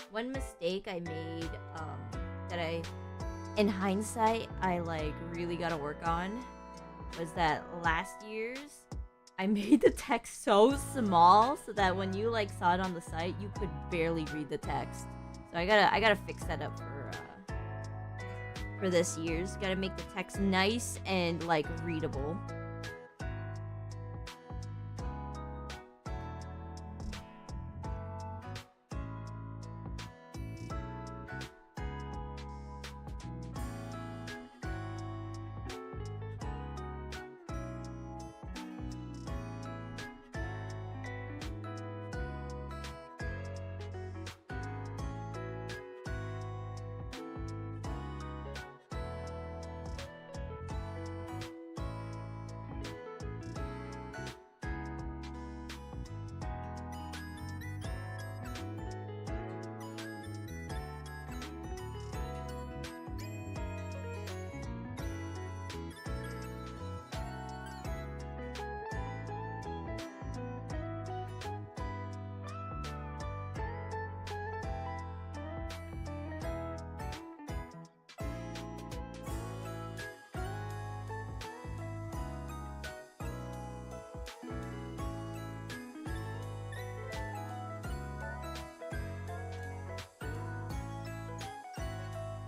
One mistake I made that in hindsight I like really gotta work on was that last year's I made the text so small so that when you like saw it on the site you could barely read the text. So I gotta fix that up for this year's. Gotta make the text nice and like readable.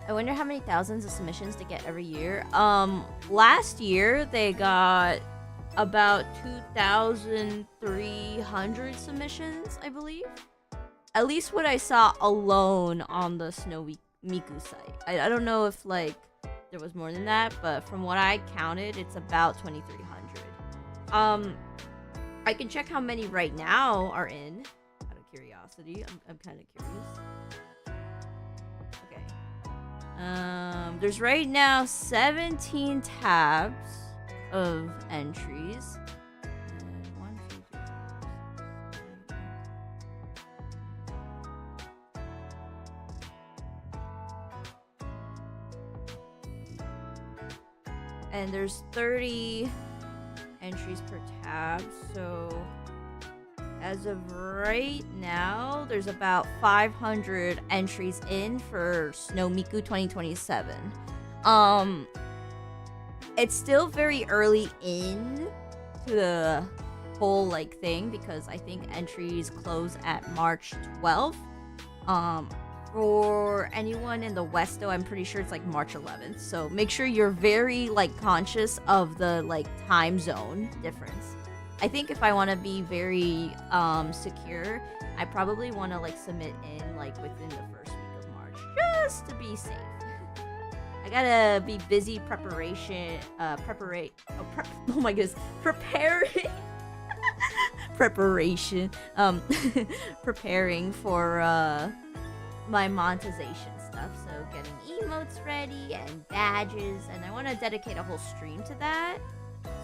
I wonder how many thousands of submissions to get every year. Last year they got about 2,300 submissions, I believe. At least what I saw alone on the Snow Miku site. I don't know if like there was more than that, but from what I counted, it's about 2,300. I can check how many right now are in. Out of curiosity, I'm kind of curious. There's right now 17 tabs of entries. One, two, three, and there's 30 entries per tab, so as of right now, there's about 500 entries in for Snow Miku 2027. It's still very early in to the whole like thing because I think entries close at March 12th. For anyone in the West though, I'm pretty sure it's like March 11th. So make sure you're very like conscious of the like time zone difference. I think if I want to be very secure, I probably want to like submit in like within the first week of March, just to be safe. I gotta be busy preparation, oh my goodness, preparing, preparation, preparing for my monetization stuff. So getting emotes ready and badges, and I want to dedicate a whole stream to that.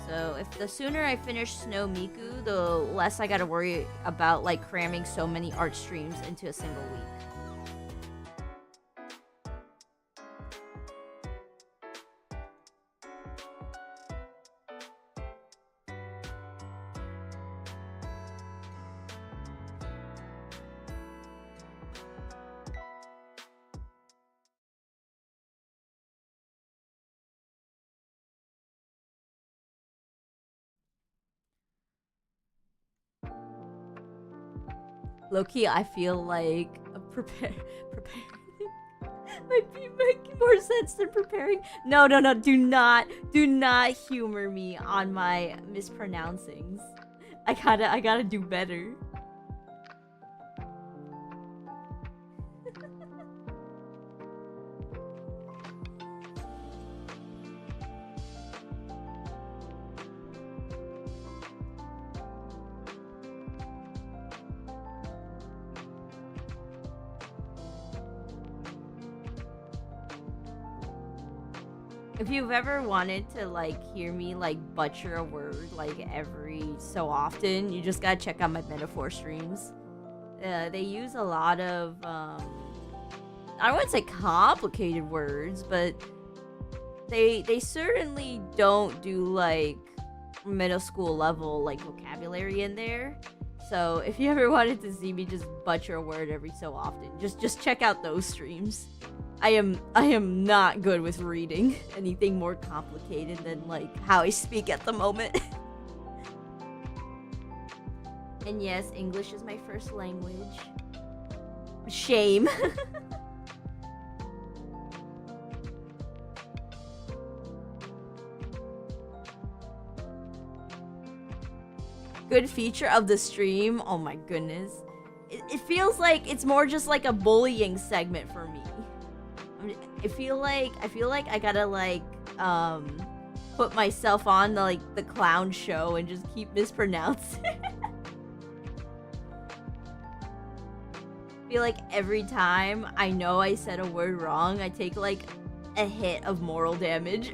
So if the sooner I finish Snow Miku, the less I gotta worry about like cramming so many art streams into a single week. Low-key, I feel like preparing might be making more sense than preparing. No, do not humor me on my mispronouncings. I gotta do better. If you've ever wanted to like hear me like butcher a word like every so often, you just gotta check out my metaphor streams. They use a lot of I wouldn't say complicated words, but they certainly don't do like middle school level like vocabulary in there. So if you ever wanted to see me just butcher a word every so often, just check out those streams. I am not good with reading anything more complicated than like how I speak at the moment. And yes, English is my first language. Shame. Good feature of the stream. Oh my goodness. It feels like it's more just like a bullying segment for me. I feel like I gotta like put myself on the clown show and just keep mispronouncing. I feel like every time I know I said a word wrong, I take like a hit of moral damage.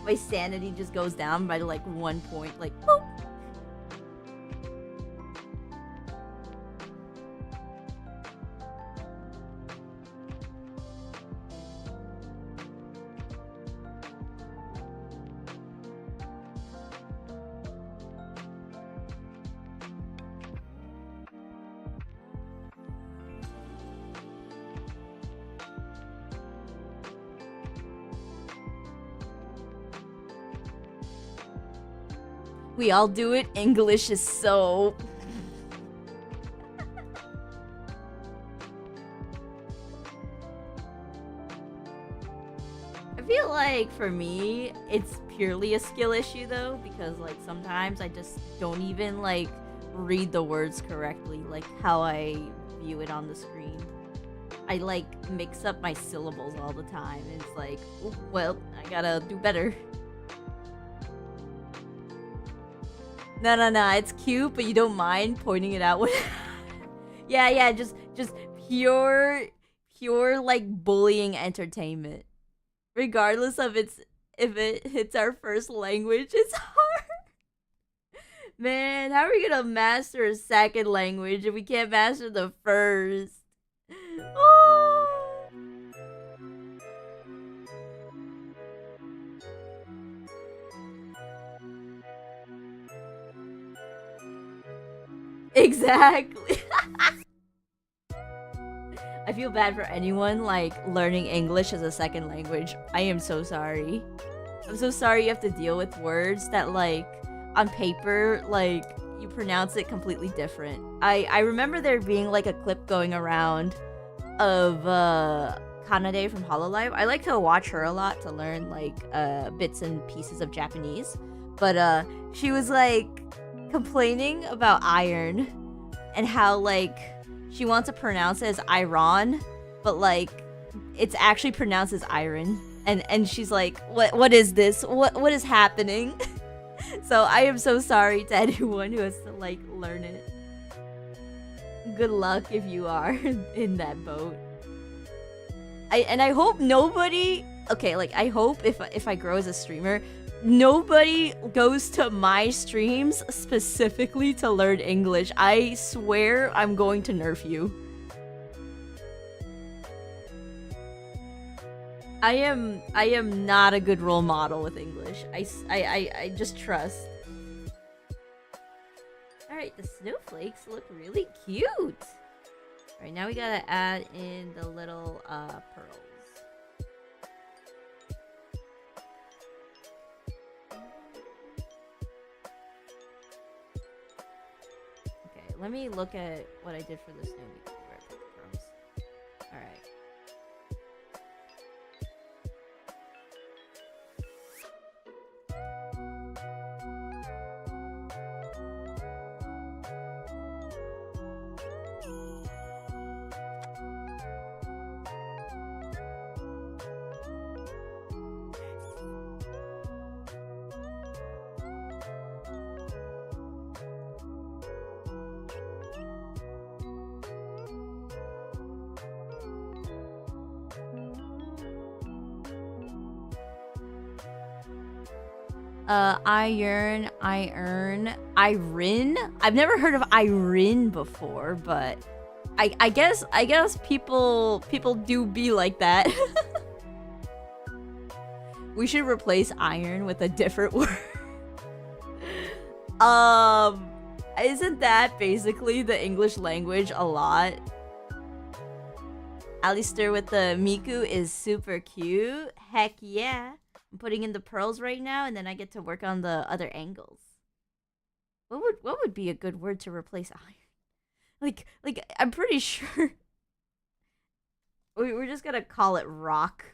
My sanity just goes down by like 1 point, like boop. We all do it. English is so... I feel like for me, it's purely a skill issue though, because like sometimes I just don't even like read the words correctly, like how I view it on the screen. I like mix up my syllables all the time, and it's like, oh, well, I gotta do better. No, it's cute, but you don't mind pointing it out when... yeah, just pure like bullying entertainment. Regardless of if it hits our first language, it's hard. Man, how are we gonna master a second language if we can't master the first? Oh. Exactly. I feel bad for anyone like learning English as a second language. I am so sorry. I'm so sorry you have to deal with words that like on paper like you pronounce it completely different. I remember there being like a clip going around of Kanade from Hololive. I like to watch her a lot to learn like bits and pieces of Japanese. But she was like complaining about iron and how like she wants to pronounce it as iron, but like it's actually pronounced as iron, and she's like, what is this, what is happening? So I am so sorry to anyone who has to like learn it. Good luck if you are in that boat. I hope nobody, okay, like I hope if I grow as a streamer, nobody goes to my streams specifically to learn English. I swear I'm going to nerf you. I am not a good role model with English. I just trust. Alright, the snowflakes look really cute. Alright, now we gotta add in the little pearls. Let me look at what I did for the snow before I put the pearls. Alright. Iron, Iron. I've never heard of Iron before, but I guess people do be like that. We should replace iron with a different word. Isn't that basically the English language a lot? Alistair with the Miku is super cute. Heck yeah. I'm putting in the pearls right now, and then I get to work on the other angles. What would be a good word to replace iron? Like I'm pretty sure we're just gonna call it rock.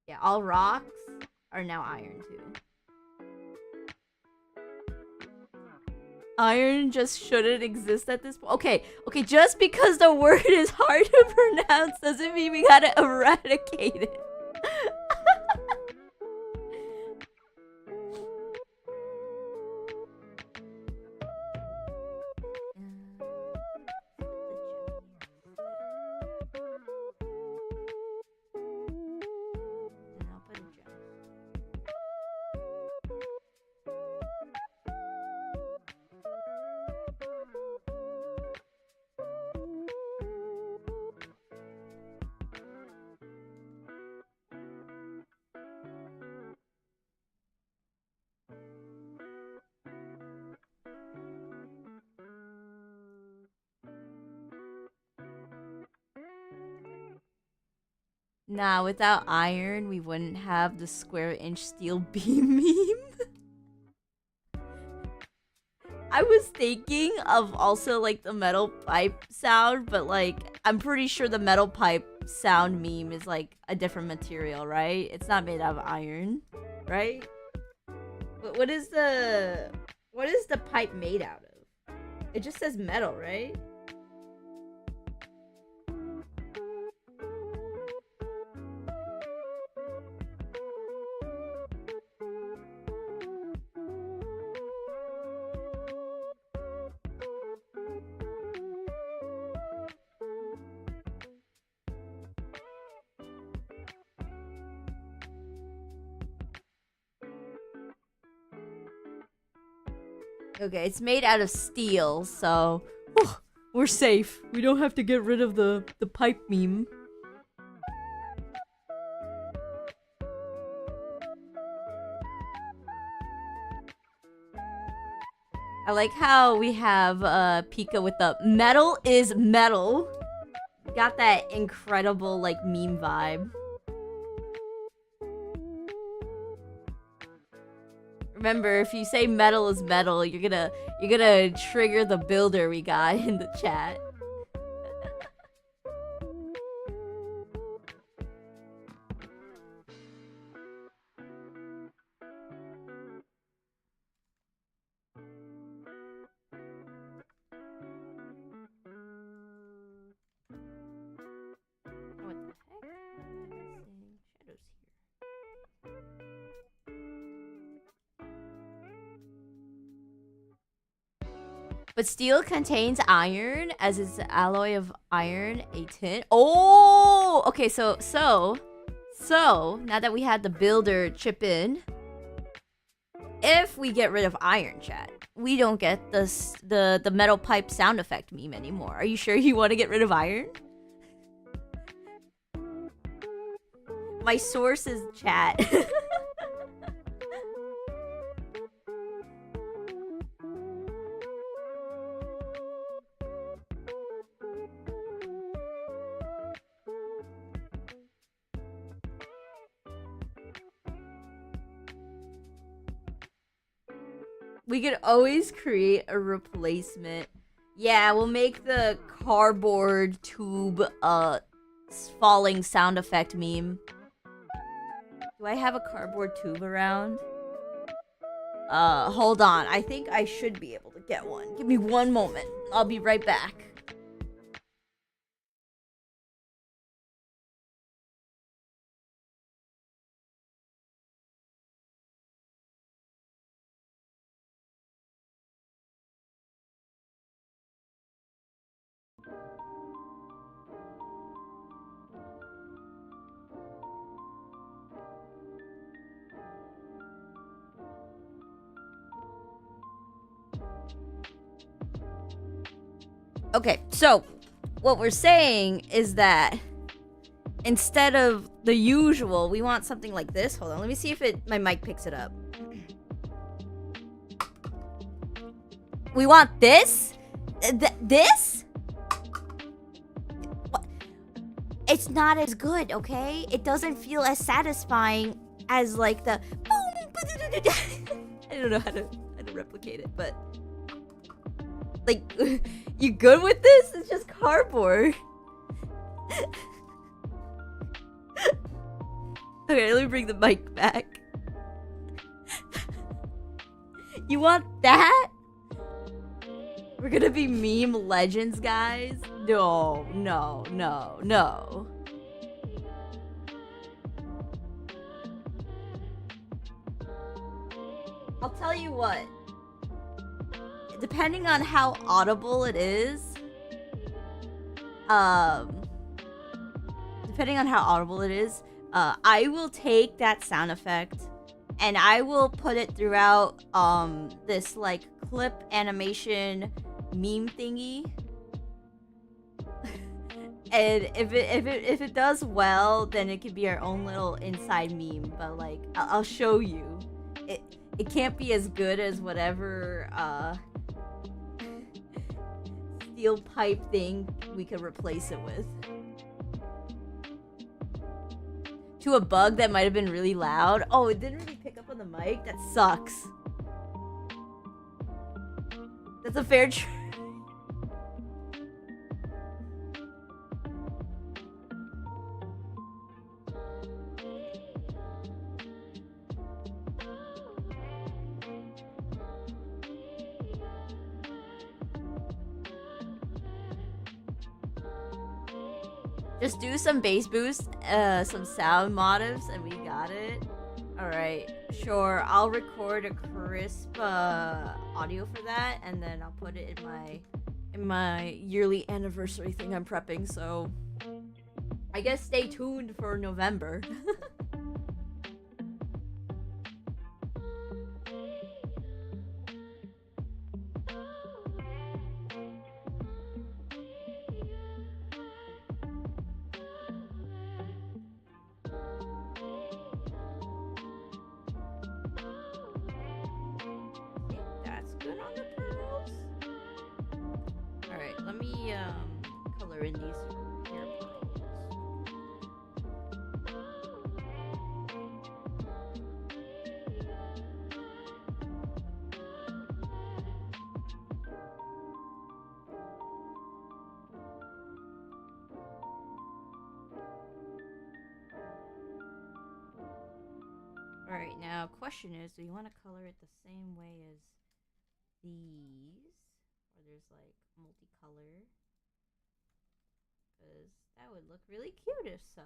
Yeah, all rocks are now iron too. Iron just shouldn't exist at this point. Okay, just because the word is hard to pronounce doesn't mean we gotta eradicate it. Nah, without iron, we wouldn't have the square-inch steel beam meme. I was thinking of also, like, the metal pipe sound, but, like, I'm pretty sure the metal pipe sound meme is, like, a different material, right? It's not made out of iron, right? What is the pipe made out of? It just says metal, right? Okay, it's made out of steel, so we're safe. We don't have to get rid of the pipe meme. I like how we have Pika with the metal is metal. Got that incredible like meme vibe. Remember, if you say metal is metal, you're gonna trigger the builder we got in the chat. What the heck? Shadows here. But steel contains iron, as is the alloy of iron, a tin. Oh, okay. So now that we had the builder chip in, if we get rid of iron, chat, we don't get the metal pipe sound effect meme anymore. Are you sure you want to get rid of iron? My source is chat. We could always create a replacement. Yeah, we'll make the cardboard tube falling sound effect meme. Do I have a cardboard tube around? Hold on. I think I should be able to get one. Give me one moment. I'll be right back. Okay, so what we're saying is that instead of the usual, we want something like this. Hold on, let me see if my mic picks it up. We want this? This? What? It's not as good, okay? It doesn't feel as satisfying as like the I don't know how to replicate it, but like, you good with this? It's just cardboard. Okay, let me bring the mic back. You want that? We're gonna be meme legends, guys? No, no, no, no. I'll tell you what. Depending on how audible it is, I will take that sound effect and I will put it throughout this like clip animation meme thingy. And if it does well, then it could be our own little inside meme. But like, I'll show you. It can't be as good as whatever steel pipe thing we could replace it with. To a bug that might have been really loud. Oh, it didn't really pick up on the mic? That sucks. That's a fair try. Just do some bass boost, some sound motifs, and we got it. Alright, sure. I'll record a crisp audio for that, and then I'll put it in my yearly anniversary thing I'm prepping, so I guess stay tuned for November. Color in these hair pearls. Alright, now question is, do you want to color it the same way as these? Or there's like multicolor? Because that would look really cute if so.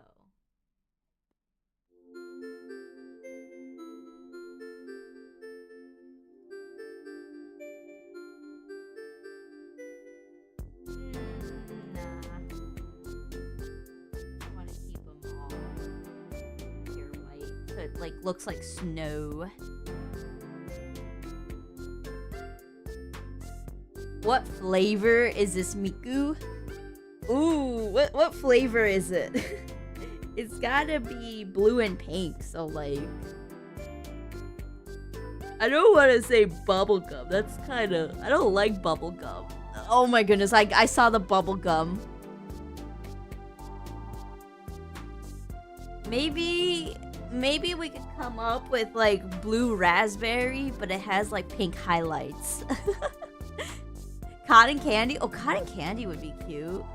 Nah. I want to keep them all pure white so it like looks like snow. What flavor is this Miku? Ooh, what flavor is it? It's gotta be blue and pink, so like, I don't want to say bubblegum. That's kind of, I don't like bubblegum. Oh my goodness, I saw the bubblegum. Maybe we could come up with like blue raspberry, but it has like pink highlights. Cotton candy? Oh, cotton candy would be cute.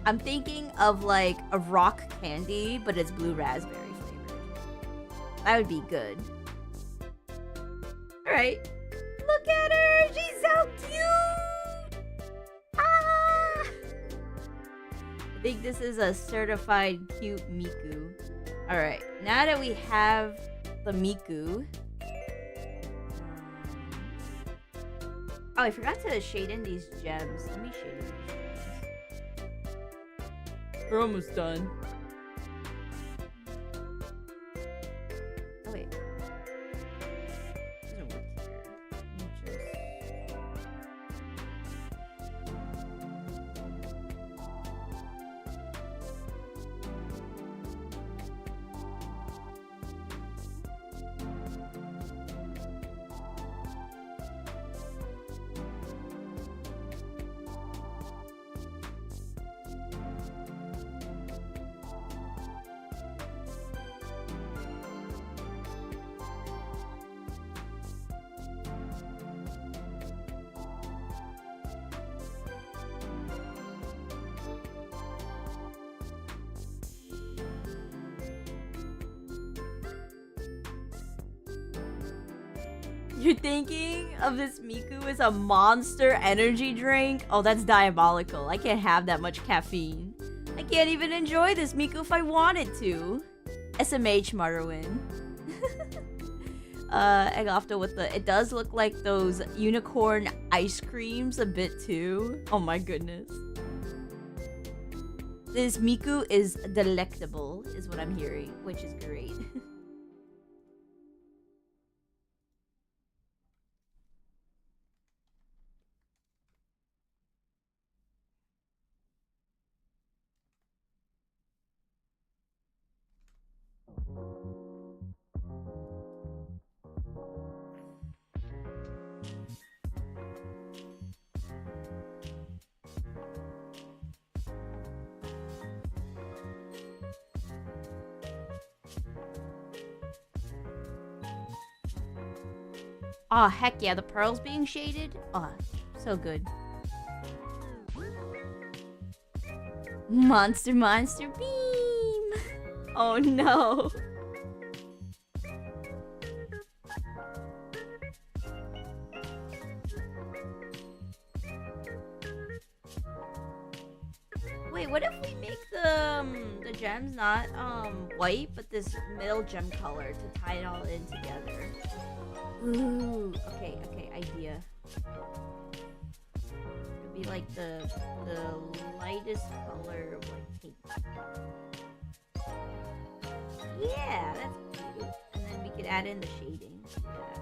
I'm thinking of like a rock candy, but it's blue raspberry flavored. That would be good. Alright. Look at her! She's so cute! Ah! I think this is a certified cute Miku. Alright, now that we have the Miku. Oh, I forgot to shade in these gems. Let me shade in these gems. We're almost done. Oh wait. You're thinking of this Miku as a monster energy drink? Oh, that's diabolical. I can't have that much caffeine. I can't even enjoy this Miku if I wanted to. SMH Marwin. Egg with the... It does look like those unicorn ice creams a bit too. Oh my goodness. This Miku is delectable, is what I'm hearing, which is great. Oh, heck yeah, the pearls being shaded? Oh, so good. Monster beam! Oh no. Wait, what if we make the gems not white, but this middle gem color to tie it all in together? Ooh, okay, idea. It'd be like the lightest color of like pink. Yeah, that's cute. And then we could add in the shading. Yeah.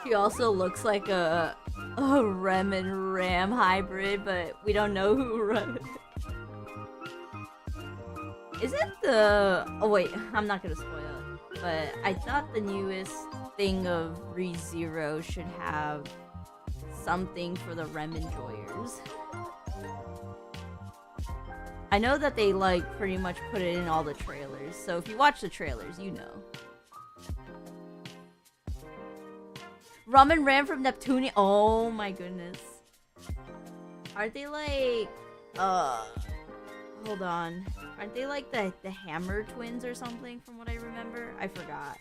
She also looks like a Rem and Ram hybrid, but we don't know who Rem is. Isn't the... Oh wait, I'm not gonna spoil it. But I thought the newest thing of ReZero should have something for the Rem enjoyers. I know that they like pretty much put it in all the trailers, so if you watch the trailers, you know. Rum and Ram from Neptune. Oh my goodness. Aren't they like... Hold on. Aren't they like the Hammer twins or something from what I remember? I forgot.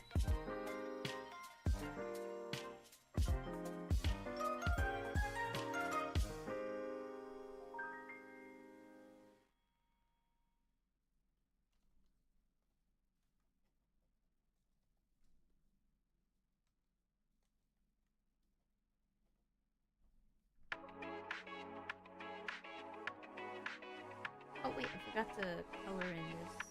Oh wait, I forgot to color in this.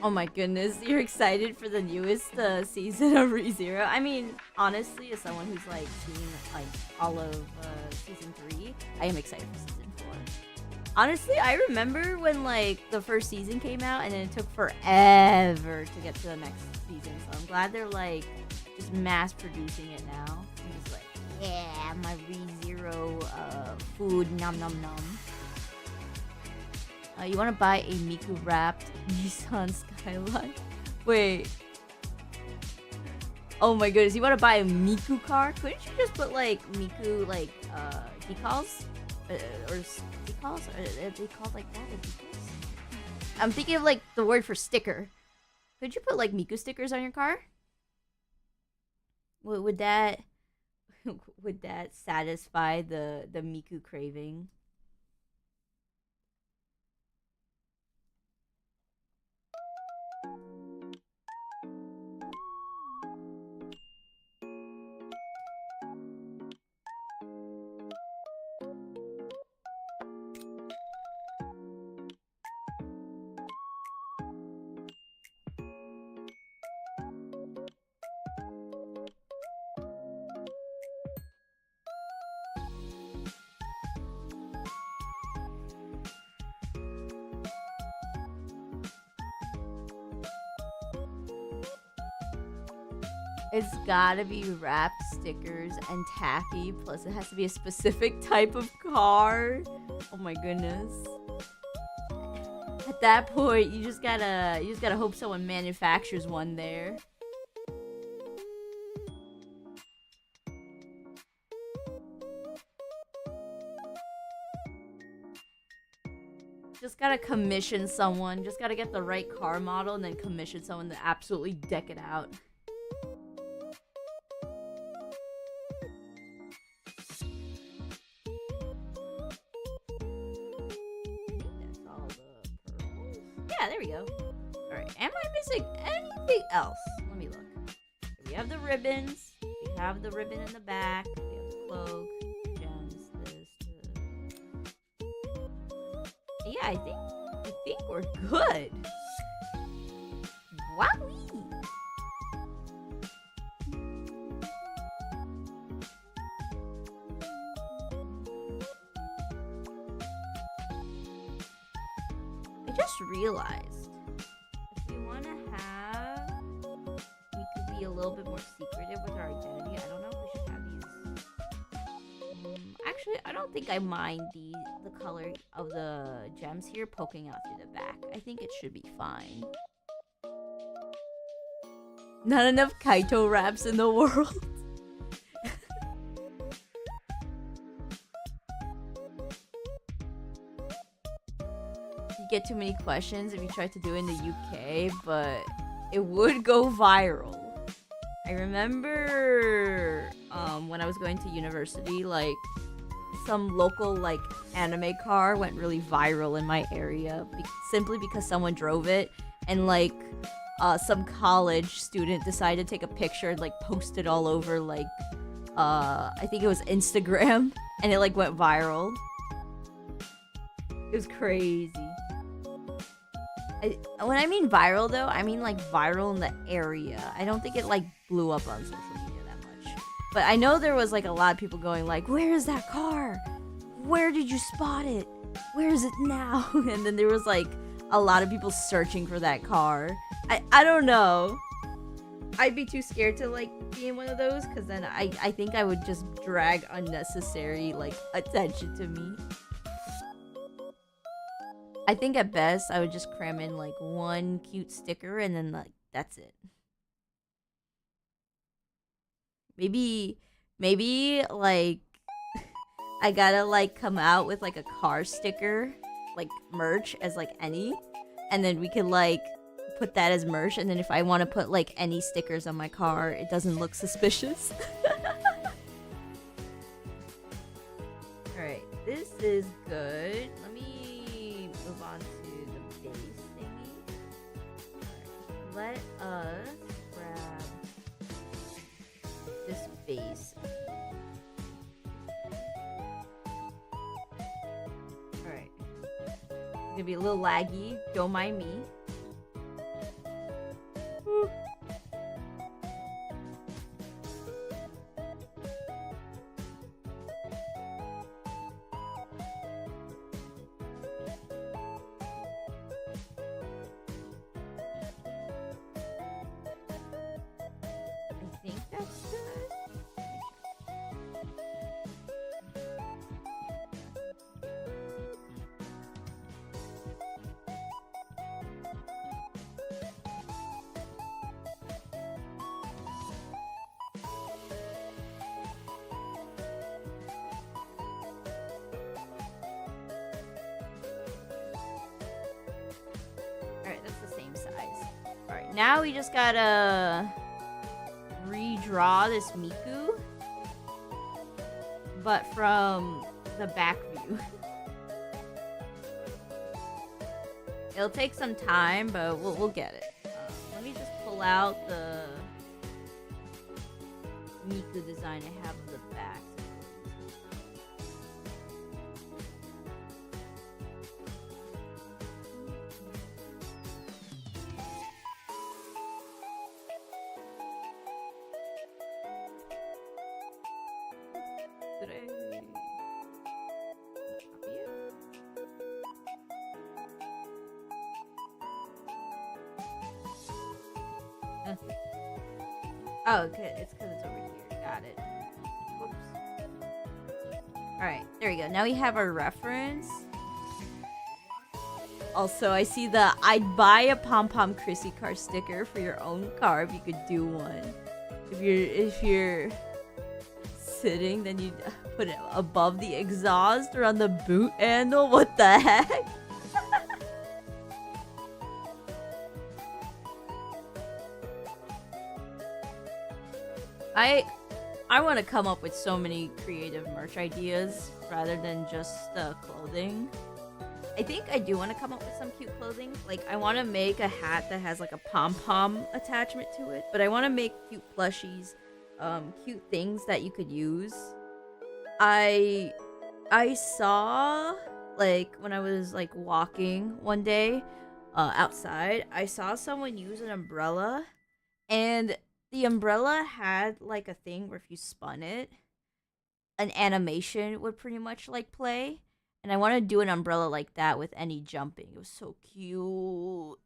Oh my goodness, you're excited for the newest season of ReZero? I mean, honestly, as someone who's like seen like all of season 3, I am excited for season 4. Honestly, I remember when like the first season came out and then it took forever to get to the next season. So I'm glad they're like just mass producing it now. I'm just like, yeah, my ReZero food, nom nom nom. You want to buy a Miku wrapped Nissan Skyline? Wait. Oh my goodness, you want to buy a Miku car? Couldn't you just put like Miku like decals? or decals? Are they called like that? I'm thinking of like the word for sticker. Could you put like Miku stickers on your car? Would that would that satisfy the Miku craving? It's gotta be wrapped stickers and tacky, plus it has to be a specific type of car. Oh my goodness. At that point, you just gotta hope someone manufactures one there. Just gotta commission someone. Just gotta get the right car model and then commission someone to absolutely deck it out. Yeah, there we go. Alright, am I missing anything else? Let me look. We have the ribbons. We have the ribbon in the back. We have the cloak. Gems, this. Yeah, I think we're good. Wowee! I just realized if we want to have, we could be a little bit more secretive with our identity. I don't know if we should have these. Actually, I don't think I mind the color of the gems here poking out through the back. I think it should be fine. Not enough Kaito wraps in the world. You get too many questions if you try to do it in the UK, but it would go viral. I remember when I was going to university, like some local like anime car went really viral in my area simply because someone drove it, and like some college student decided to take a picture and like post it all over like I think it was Instagram, and it like went viral. It was crazy. When I mean viral though, I mean like viral in the area. I don't think it like blew up on social media that much. But I know there was like a lot of people going like, where is that car? Where did you spot it? Where is it now? And then there was like a lot of people searching for that car. I don't know. I'd be too scared to like be in one of those, because then I think I would just drag unnecessary like attention to me. I think at best I would just cram in like one cute sticker and then like that's it. Maybe like I gotta like come out with like a car sticker, like merch as like any, and then we could like put that as merch, and then if I want to put like any stickers on my car, it doesn't look suspicious. Alright, this is good. Let me move on to the base thingy. Alright, let us grab this base. Alright. It's gonna be a little laggy, don't mind me. Woo. I think that's good. now we just gotta redraw this Miku, but from the back view. It'll take some time, but we'll get it. Let me just pull out the Miku design I have on the back. Did I copy it? Oh, okay. It's because it's over here. Got it. Whoops. Alright, there we go. Now we have our reference. Also, I see the I'd buy a pom-pom Chrissy car sticker for your own car if you could do one. If you're sitting, then you put it above the exhaust or on the boot handle. What the heck? I want to come up with so many creative merch ideas rather than just clothing. I think I do want to come up with some cute clothing. Like, I want to make a hat that has like a pom-pom attachment to it, but I want to make cute plushies, cute things that you could use. I saw, like, when I was like walking one day outside, I saw someone use an umbrella, and the umbrella had like a thing where if you spun it, an animation would pretty much like play. And I want to do an umbrella like that with any jumping. It was so cute.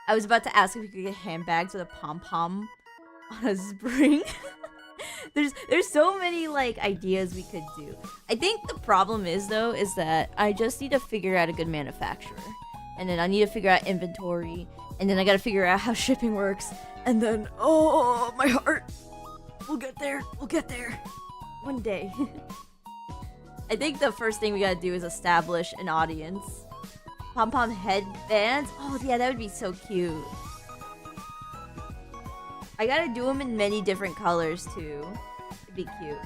I was about to ask if you could get handbags with a pom-pom on a spring. There's so many like ideas we could do. I think the problem is though is that I just need to figure out a good manufacturer. And then I need to figure out inventory. And then I gotta figure out how shipping works. And then, oh, my heart. We'll get there. We'll get there. One day. I think the first thing we gotta do is establish an audience. Pom-pom headbands? Oh, yeah, that would be so cute. I gotta do them in many different colors, too. It'd be cute.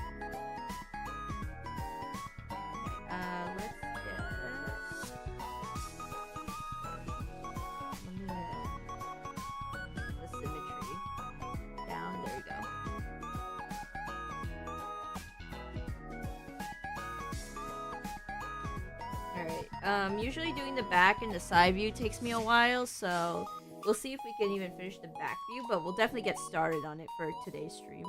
Usually doing the back and the side view takes me a while, so we'll see if we can even finish the back view, but we'll definitely get started on it for today's stream.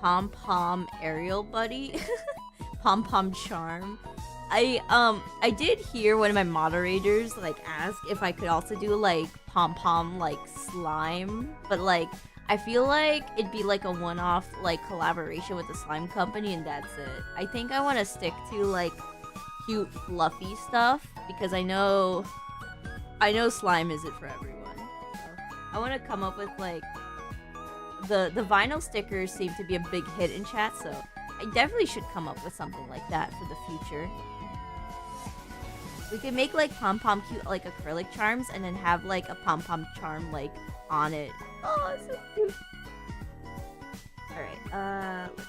Pom-pom aerial buddy. Pom-pom charm. I did hear one of my moderators like ask if I could also do like pom-pom like slime, but like I feel like it'd be like a one-off like collaboration with the slime company and that's it. I think I want to stick to like cute fluffy stuff because I know slime isn't for everyone. So I want to come up with like the vinyl stickers seem to be a big hit in chat, so I definitely should come up with something like that for the future. We could make like pom-pom cute like acrylic charms and then have like a pom-pom charm like on it. Oh, it's so cute. Alright, let's...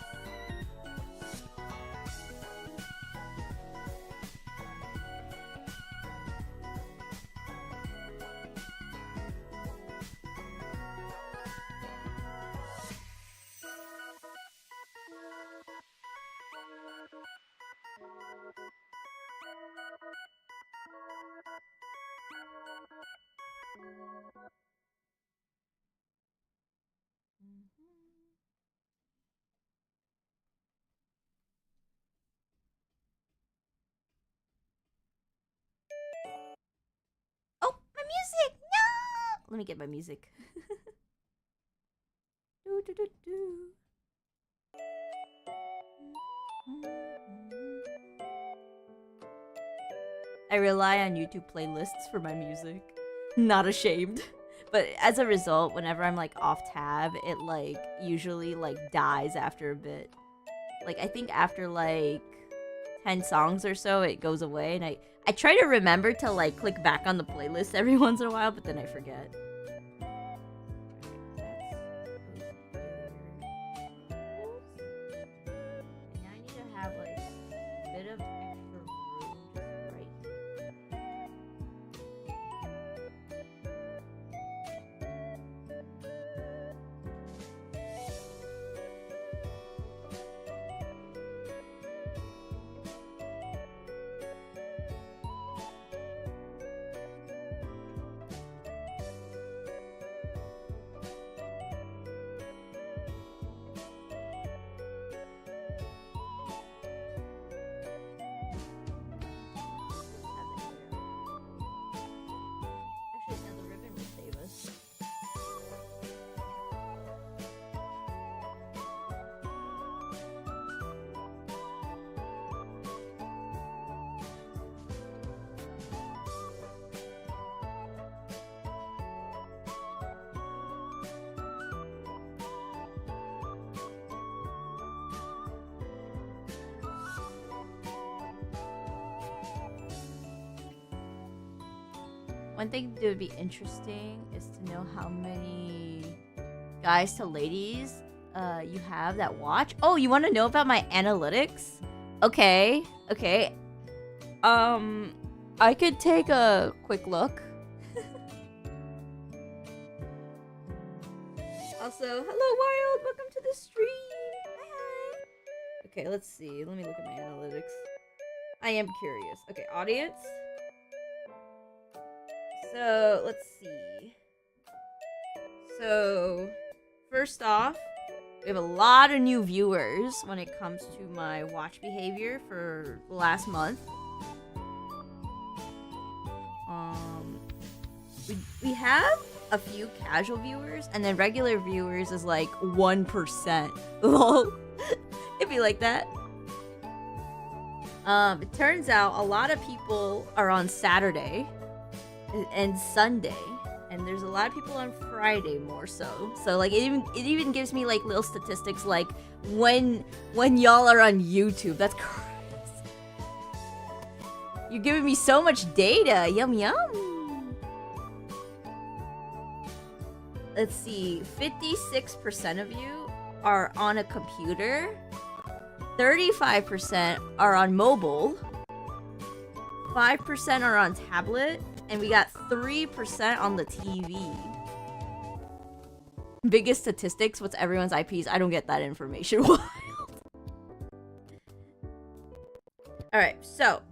Oh, my music! No! Let me get my music. Do, do, do, do. I rely on YouTube playlists for my music. Not ashamed. But as a result, whenever I'm like off tab, it like usually like dies after a bit. Like I think after like 10 songs or so, it goes away, and I try to remember to like click back on the playlist every once in a while, but then I forget. One thing that would be interesting is to know how many guys to ladies you have that watch. Oh, you want to know about my analytics? Okay. I could take a quick look. Also, hello Wild, welcome to the stream. Hi. Okay, let's see. Let me look at my analytics. I am curious. Okay, audience. So, let's see. So, first off, we have a lot of new viewers when it comes to my watch behavior for the last month. We have a few casual viewers, and then regular viewers is like 1%. Lol. It'd be like that. It turns out a lot of people are on Saturday and Sunday, and there's a lot of people on Friday more so. So like it even gives me like little statistics like when y'all are on YouTube. That's crazy. You're giving me so much data. Yum yum. Let's see. 56% of you are on a computer. 35% are on mobile. 5% are on tablet. And we got 3% on the TV. Biggest statistics, what's everyone's IPs? I don't get that information. Wild. Alright, so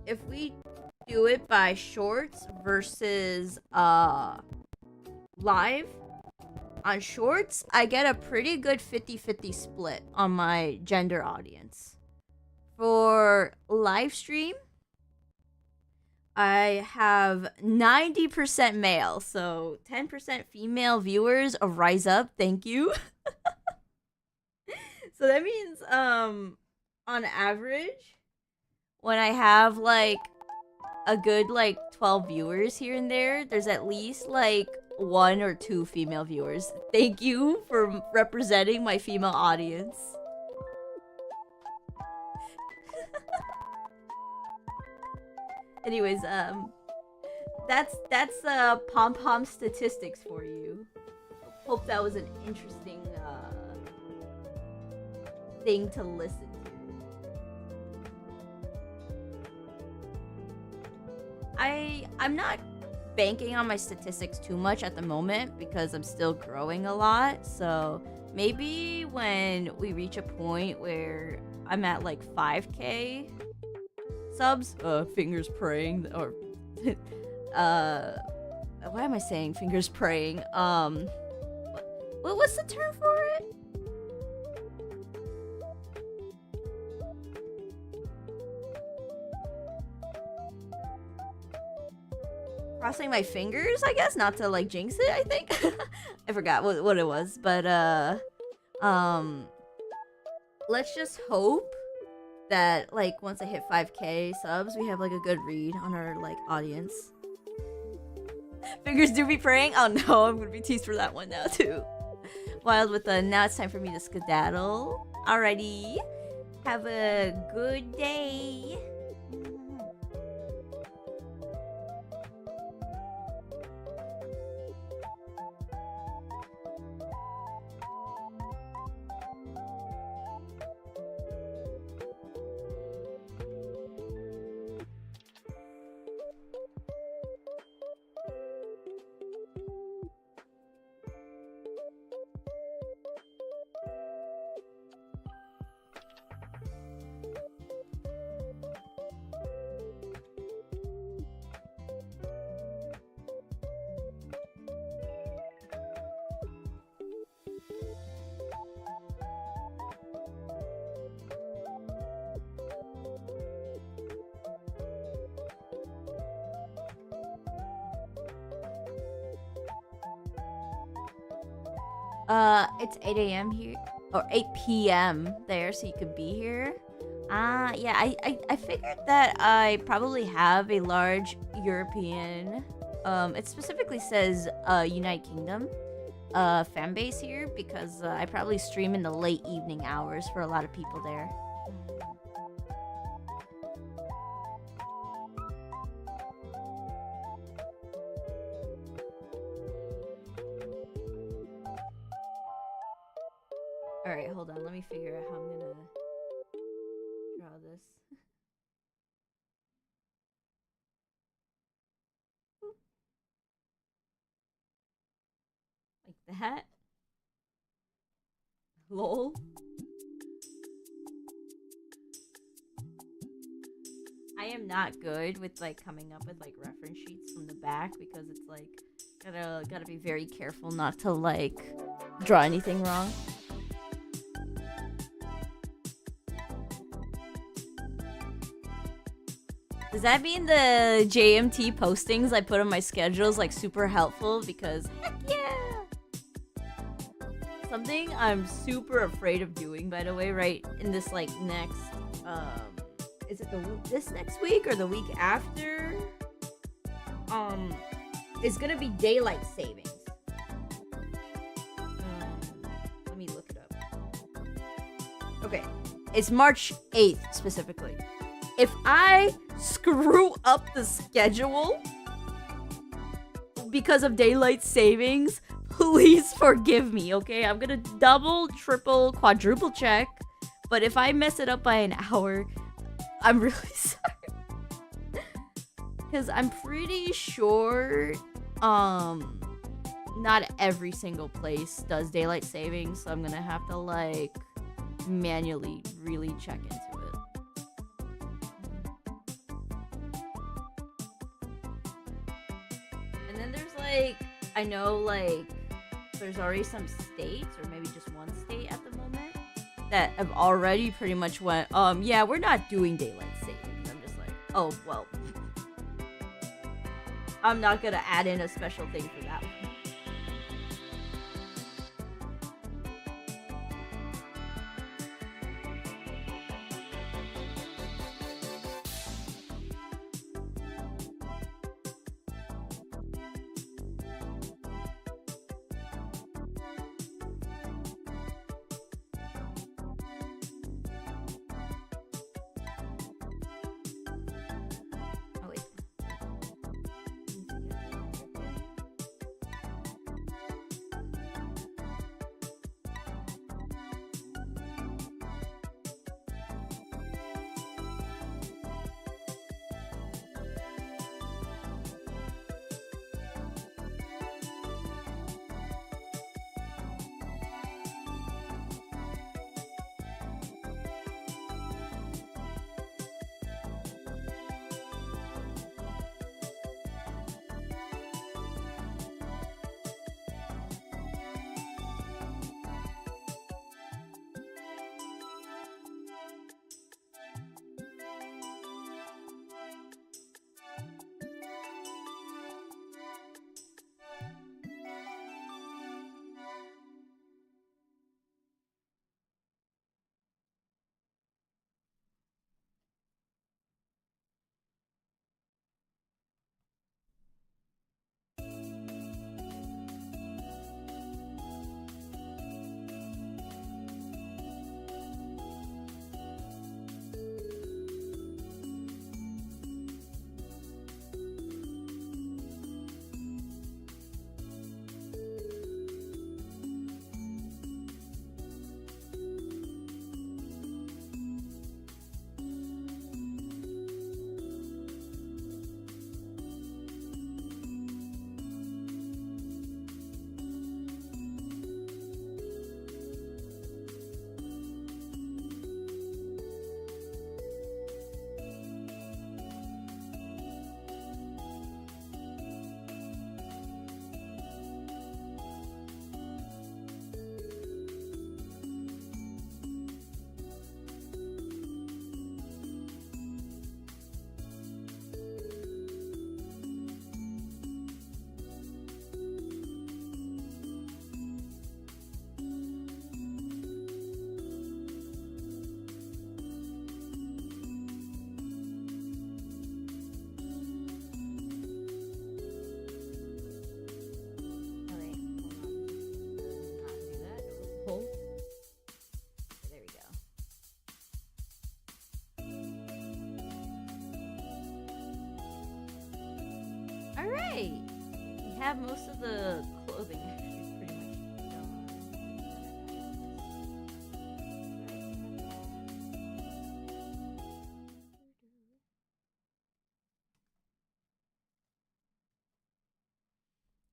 if we do it by shorts versus live, on shorts, I get a pretty good 50-50 split on my gender audience. For live stream, I have 90% male, so 10% female viewers of Rise Up. Thank you. So that means, on average, when I have like a good like 12 viewers here and there, there's at least like 1 or 2 female viewers. Thank you for representing my female audience. Anyways, that's pom-pom statistics for you. Hope that was an interesting thing to listen to. I'm not banking on my statistics too much at the moment because I'm still growing a lot. So maybe when we reach a point where I'm at like 5K subs, fingers praying, or why am I saying fingers praying? What's the term for it? Crossing my fingers, I guess, not to like jinx it, I think. I forgot what it was, but let's just hope that like once I hit 5K subs, we have like a good read on our like audience. Fingers do be praying. Oh no, I'm gonna be teased for that one now too. Wild with the now it's time for me to skedaddle. Alrighty. Have a good day. It's 8 a.m. here, or 8 p.m. there, so you could be here. Yeah, I figured that I probably have a large European, it specifically says, United Kingdom, fan base here, because, I probably stream in the late evening hours for a lot of people there. Alright, hold on. Let me figure out how I'm gonna draw this. Like that. Lol. I am not good with like coming up with like reference sheets from the back because it's like gotta be very careful not to like draw anything wrong. Does that mean the JMT postings I put on my schedule is like super helpful? Because heck yeah! Something I'm super afraid of doing, by the way, right in this like next, is it this next week or the week after? It's gonna be daylight savings. Let me look it up. Okay, it's March 8th specifically. If I screw up the schedule because of daylight savings, please forgive me, okay? I'm gonna double, triple, quadruple check. But if I mess it up by an hour, I'm really sorry. Because I'm pretty sure, not every single place does daylight savings. So I'm gonna have to, like, manually really check into it. And then there's, like, I know, like, there's already some states, or maybe just one state at the moment, that have already pretty much went, yeah, we're not doing daylight savings. I'm just like, oh, well, I'm not gonna add in a special thing for that one. have most of the clothing pretty much done.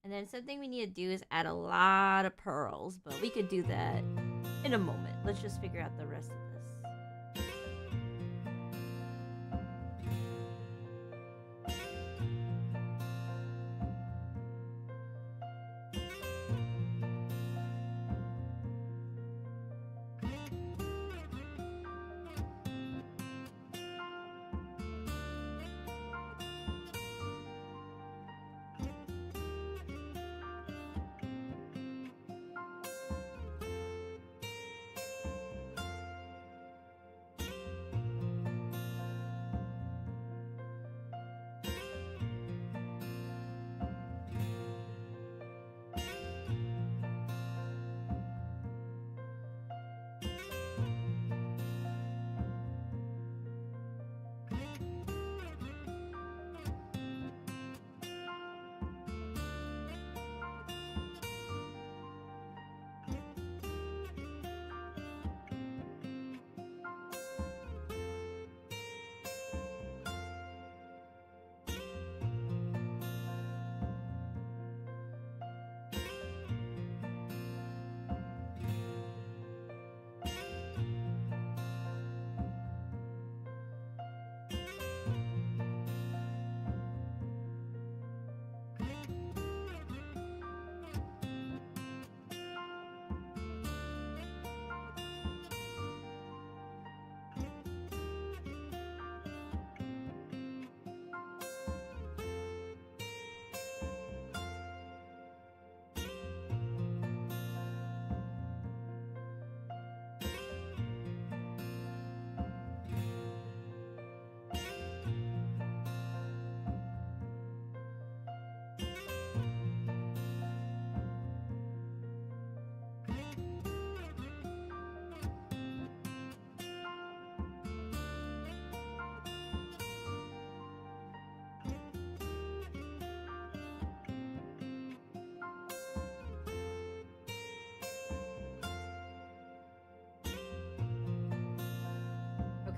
And then something we need to do is add a lot of pearls, but we could do that in a moment. Let's just figure out the rest of this.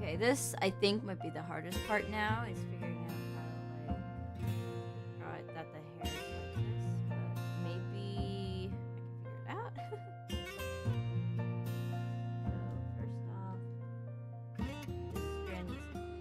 Okay, this I think might be the hardest part now, is figuring out how to draw it that the hair is like this, but maybe I can figure it out. So first off, this strand needs to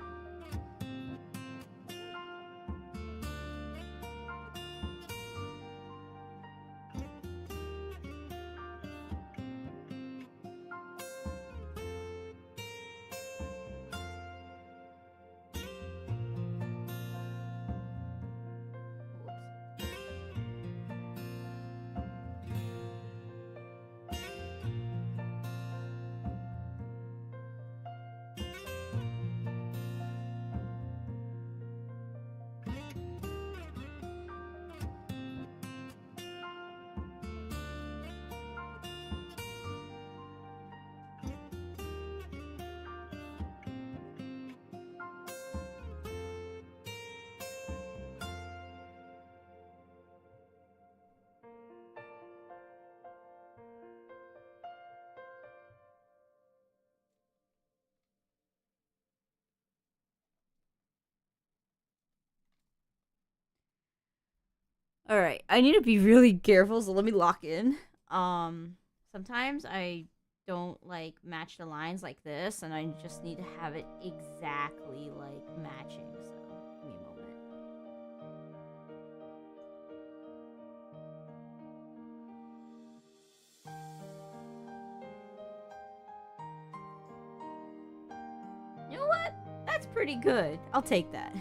All right, I need to be really careful, so let me lock in. Sometimes I don't like match the lines like this, and I just need to have it exactly like matching. So give me a moment. You know what? That's pretty good. I'll take that.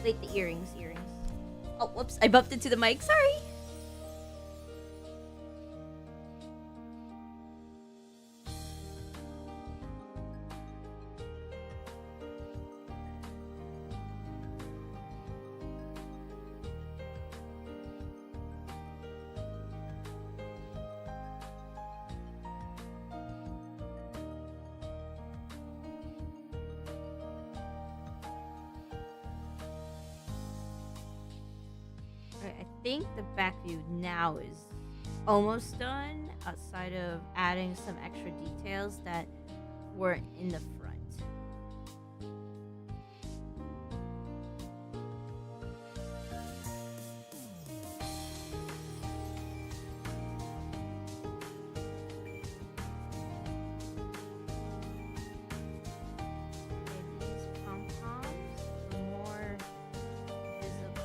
Wait, the earrings. Oh, whoops! I bumped into the mic. Sorry. I think the back view now is almost done, outside of adding some extra details that weren't in the front. Okay, these pom-poms are more visible.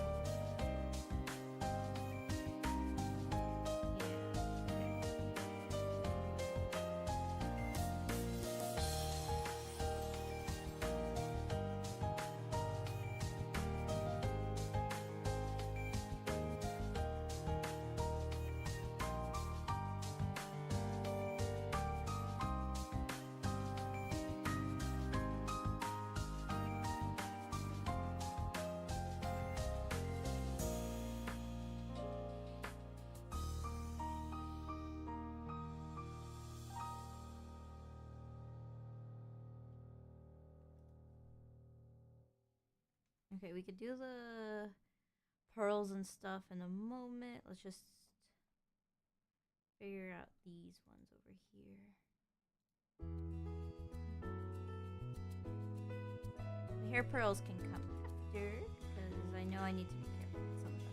Okay, we could do the pearls and stuff in a moment. Let's just figure out these ones over here. The hair pearls can come after, because I know I need to be careful with some of them.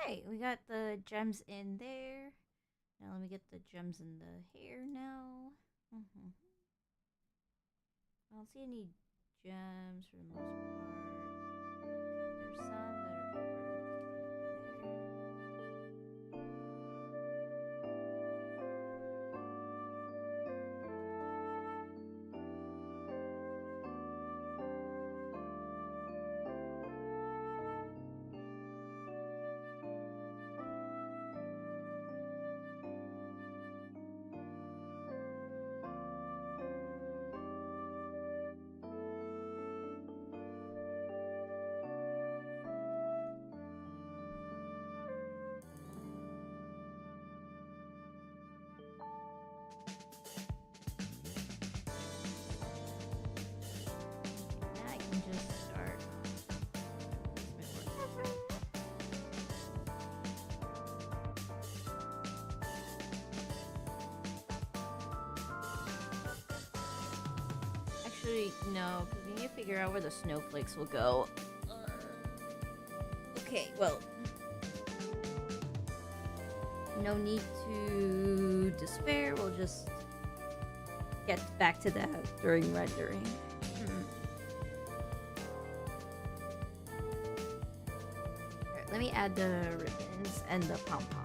Alright, we got the gems in there. Now let me get the gems in the hair now. I don't see any gems for the most part. There's some that are over there. Now I can just start. Actually, no, because we need to figure out where the snowflakes will go. Okay, well, no need to despair. We'll just get back to that during rendering. Alright, let me add the ribbons and the pom-poms.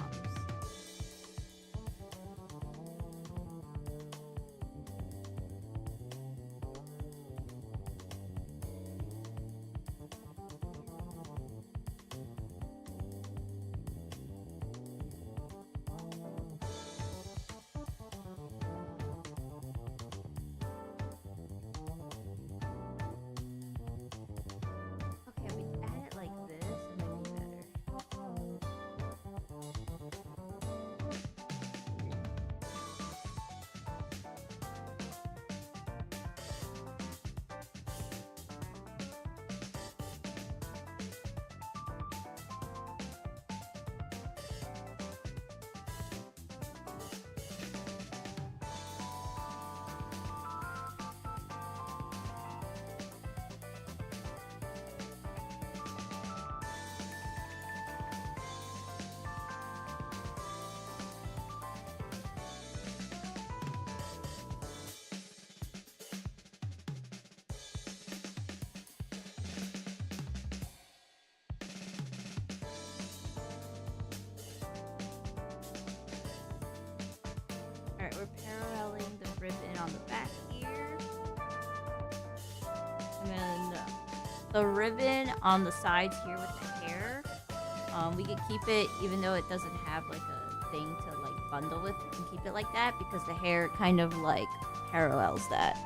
Okay, we add it like this and make it better. Alright, we're paralleling the ribbon on the back here. And then the ribbon on the sides here with the hair. We can keep it even though it doesn't have like a thing to like bundle with. We can keep it like that because the hair kind of like parallels that.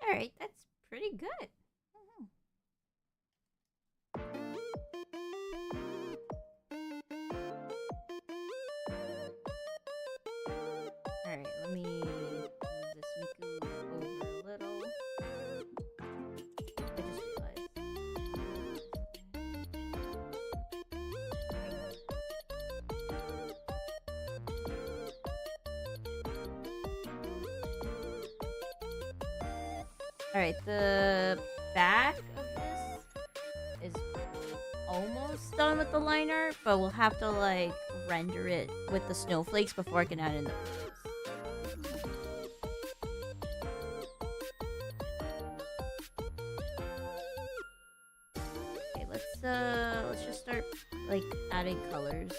Alright, that's pretty good. Alright, let me move this Miku over a little. I just realized. Alright, the back of this is almost done with the line art, but we'll have to like render it with the snowflakes before I can add in the pictures. Okay, let's just start like adding colors.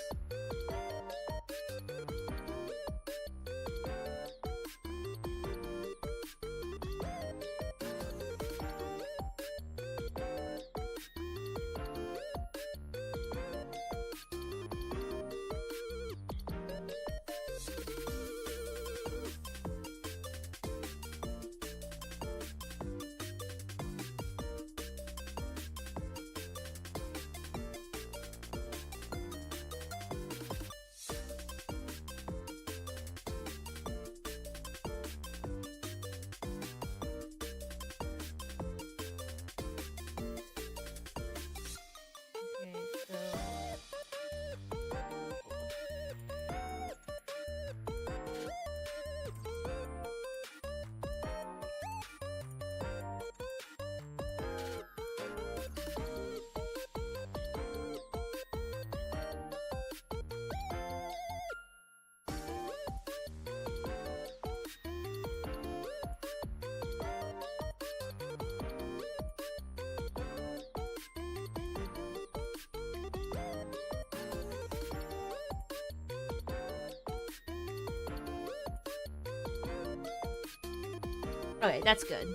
Okay, that's good.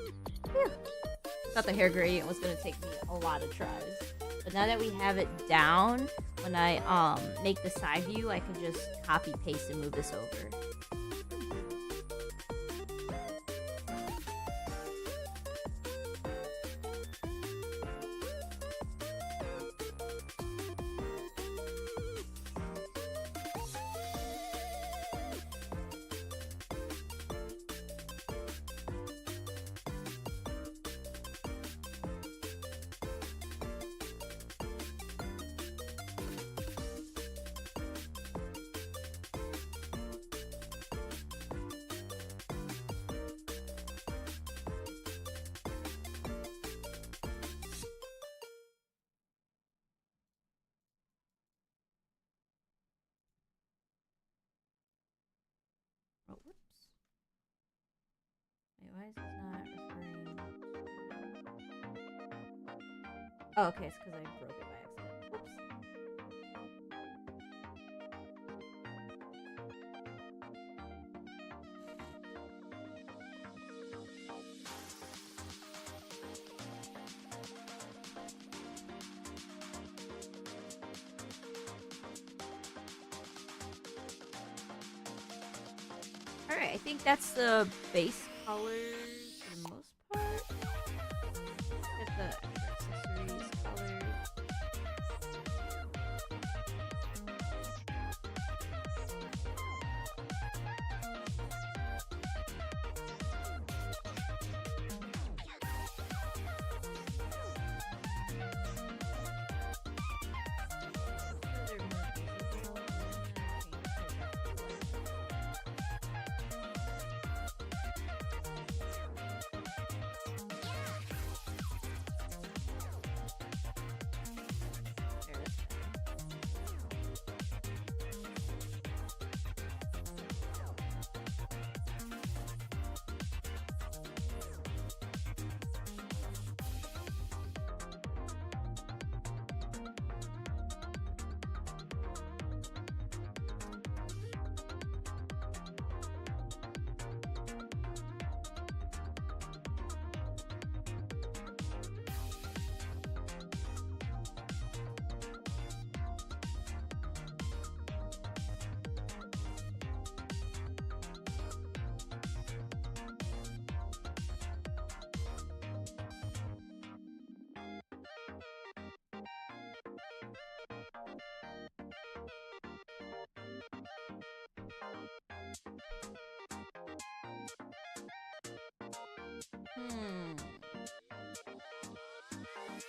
Whew. Thought the hair gradient was gonna take me a lot of tries. But now that we have it down, when I make the side view, I can just copy paste and move this over. Oh, whoops. Wait, why is this not referring? Oh, okay, it's because I broke it by accident. Whoops. Alright, I think that's the base colors for the most part. Get the accessories colors.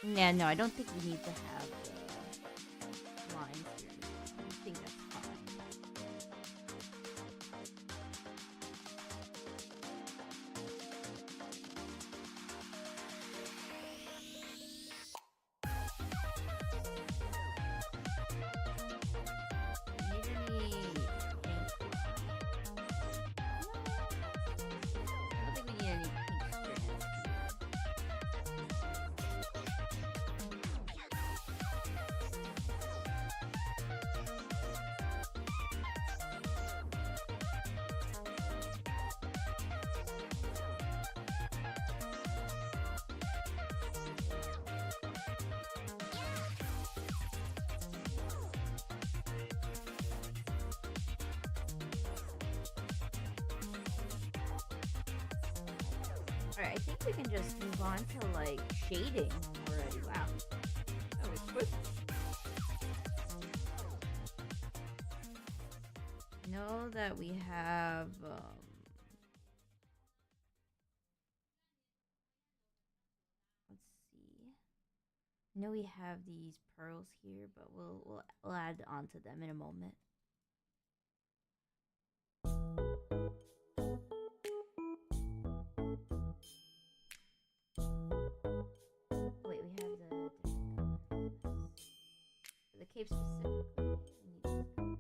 Yeah, no, I don't think we need to have the lines here. I think that's fine. Alright, I think we can just move on to like shading when we're ready. Wow. That was quick. Know that we have let's see. Know we have these pearls here, but we'll add on to them in a moment. Wait, we have the different color for this. For the cape specifically, we need this color.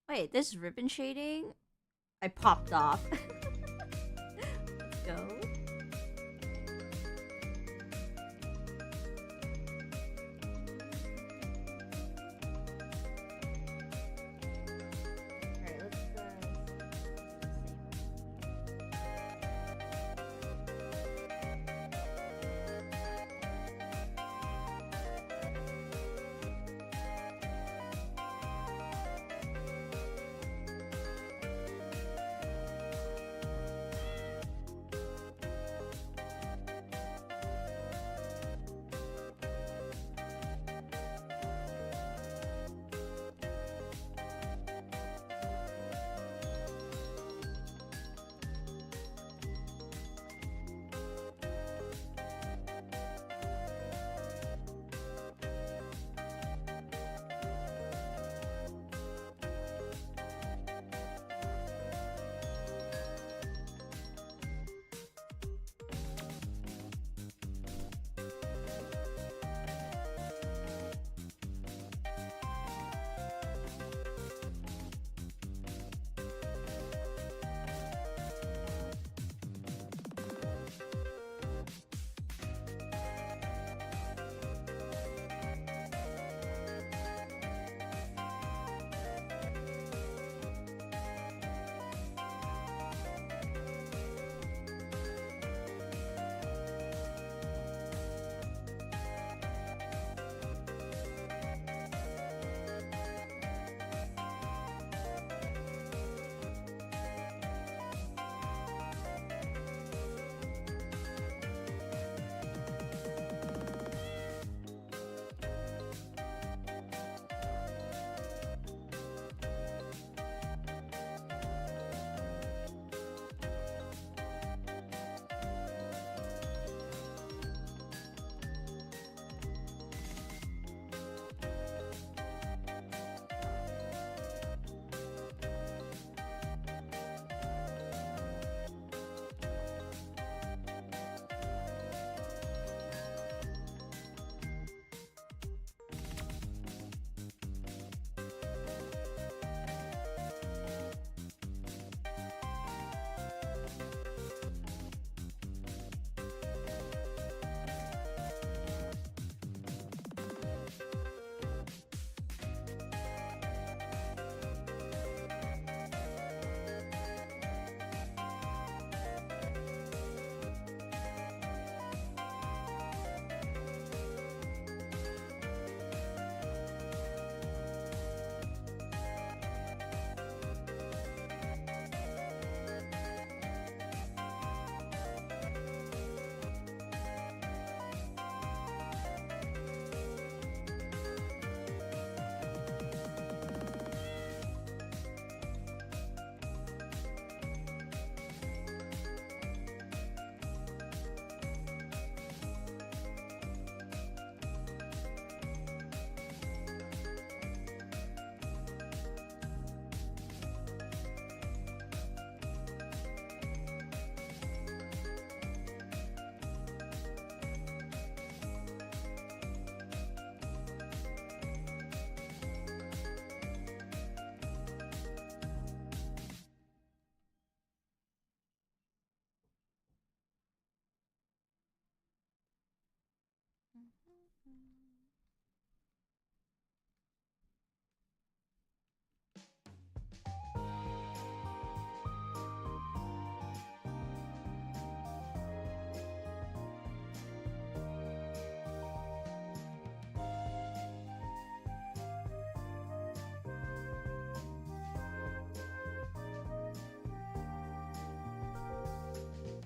Wait, this ribbon shading? I popped off. Let's go. Alright, let's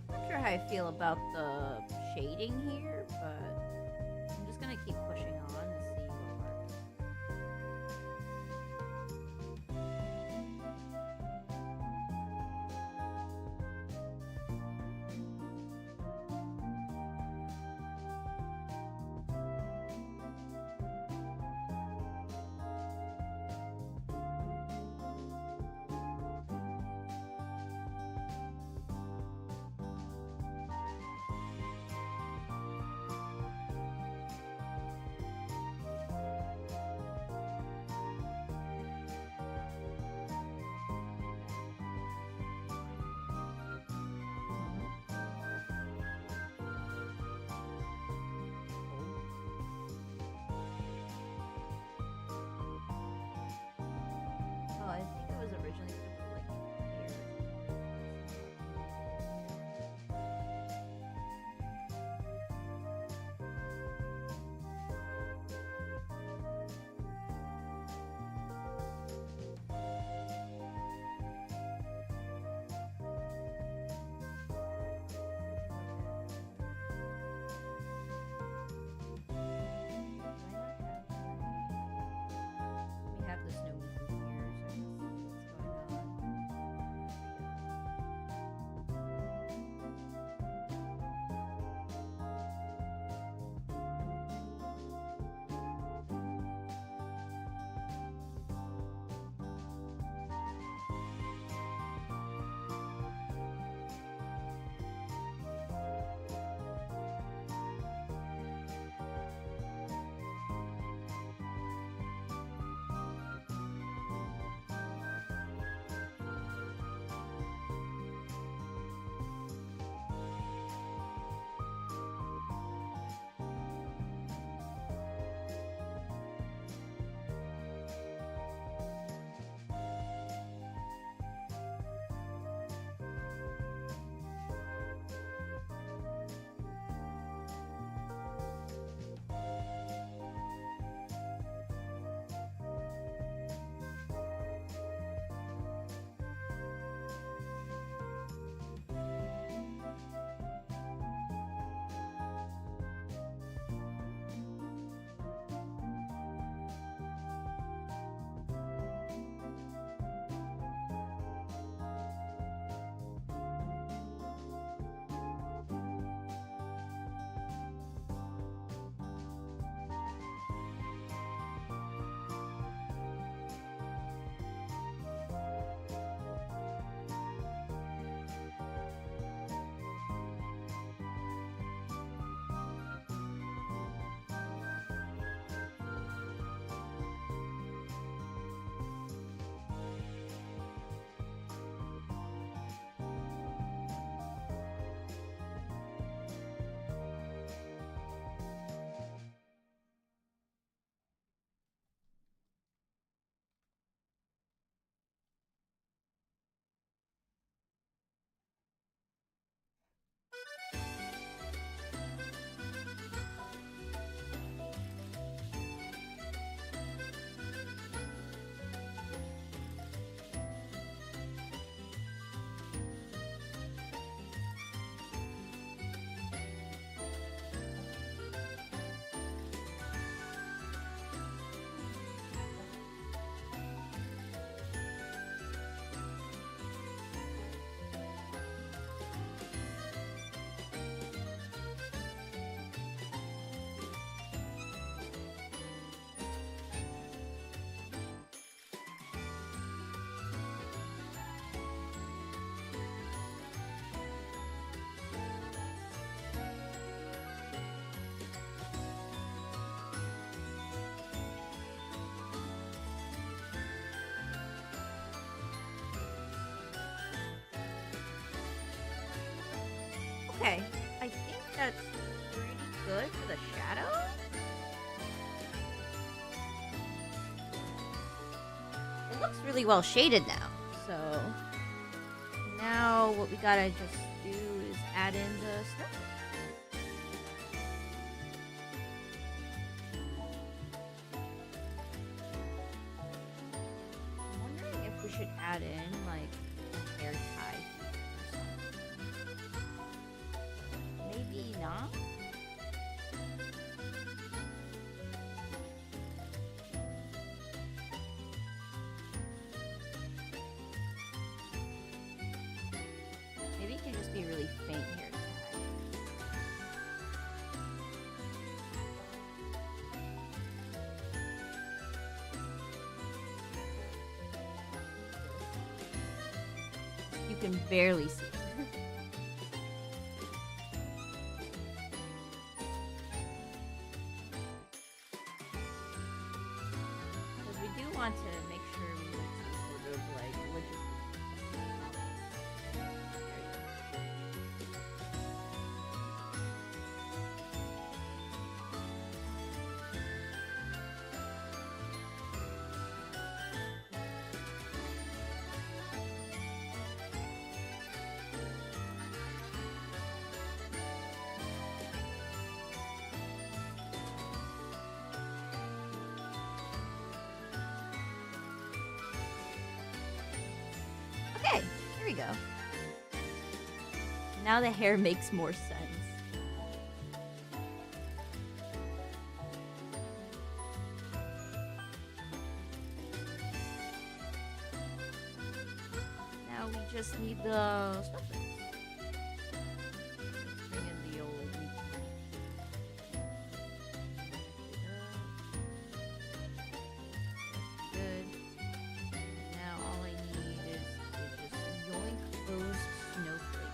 Not sure how I feel about the shading here, but I'm just gonna keep pushing on to see what works. Oh, I think it was originally supposed to like hair. We have the snow Miku here, so I can see what's going on. Okay, I think that's pretty good for the shadow. looks really well shaded now. So now what we gotta just do is add in the stuff. I'm wondering if we should add in like a hair tie or something. Maybe not. Maybe it can just be really faint hair tie. You can barely see it. Because we do want to make sure we make some sort of like logistics. Okay, here we go. Now the hair makes more sense. Now we just need the stuff. Bring in the old good. Now all I need is to just yoink those snowflakes.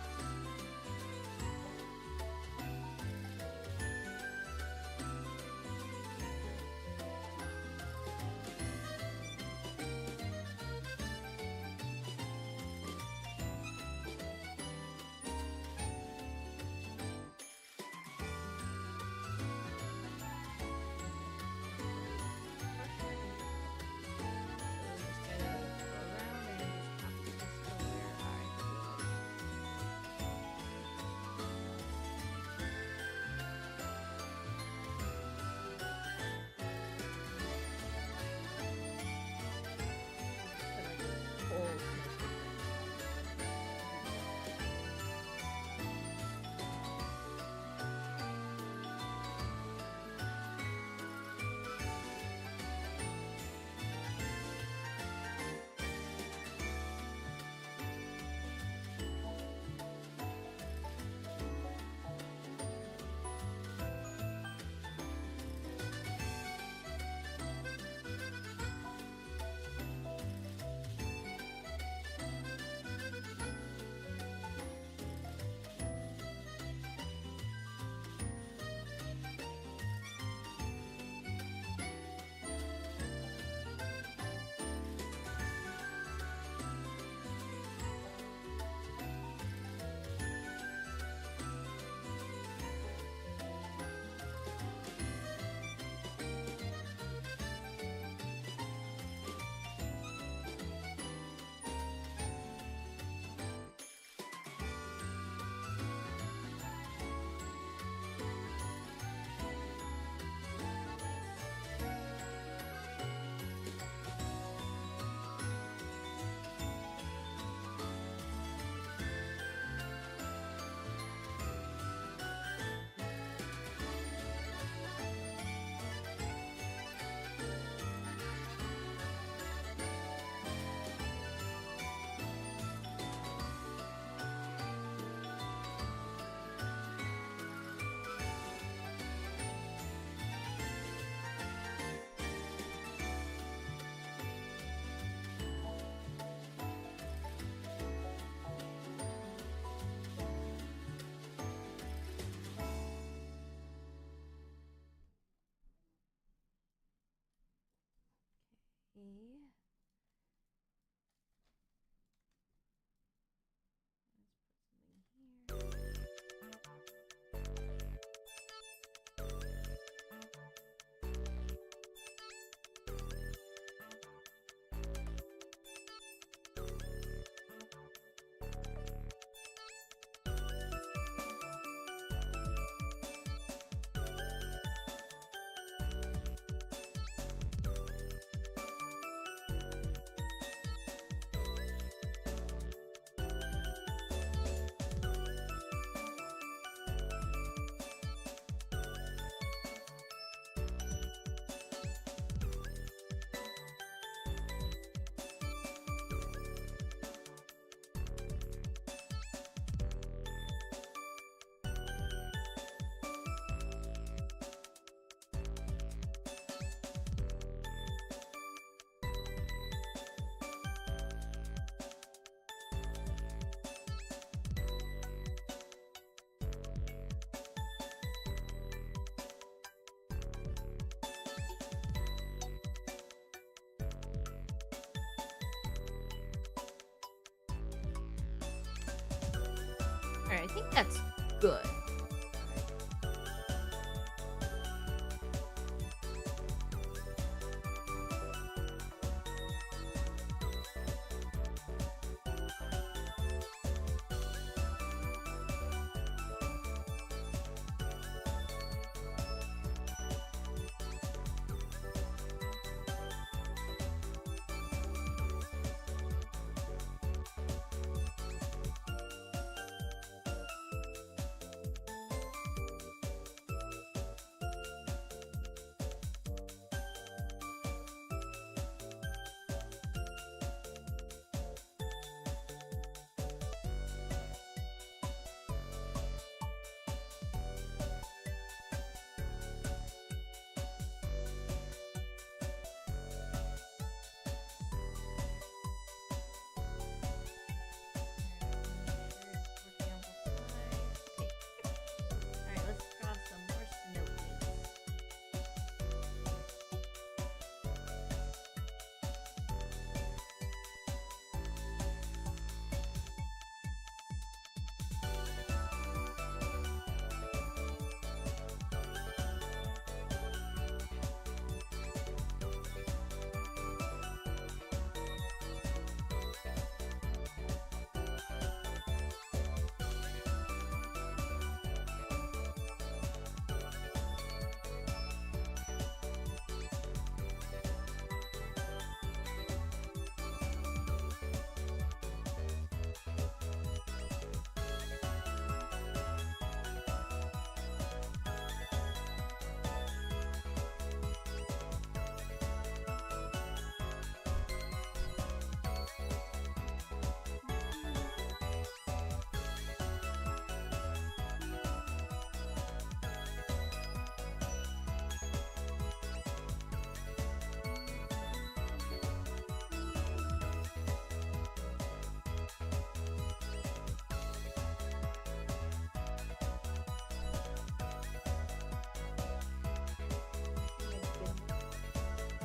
Alright, I think that's good.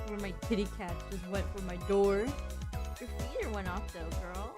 Where my kitty cat just went for my door. Your feeder went off though, girl.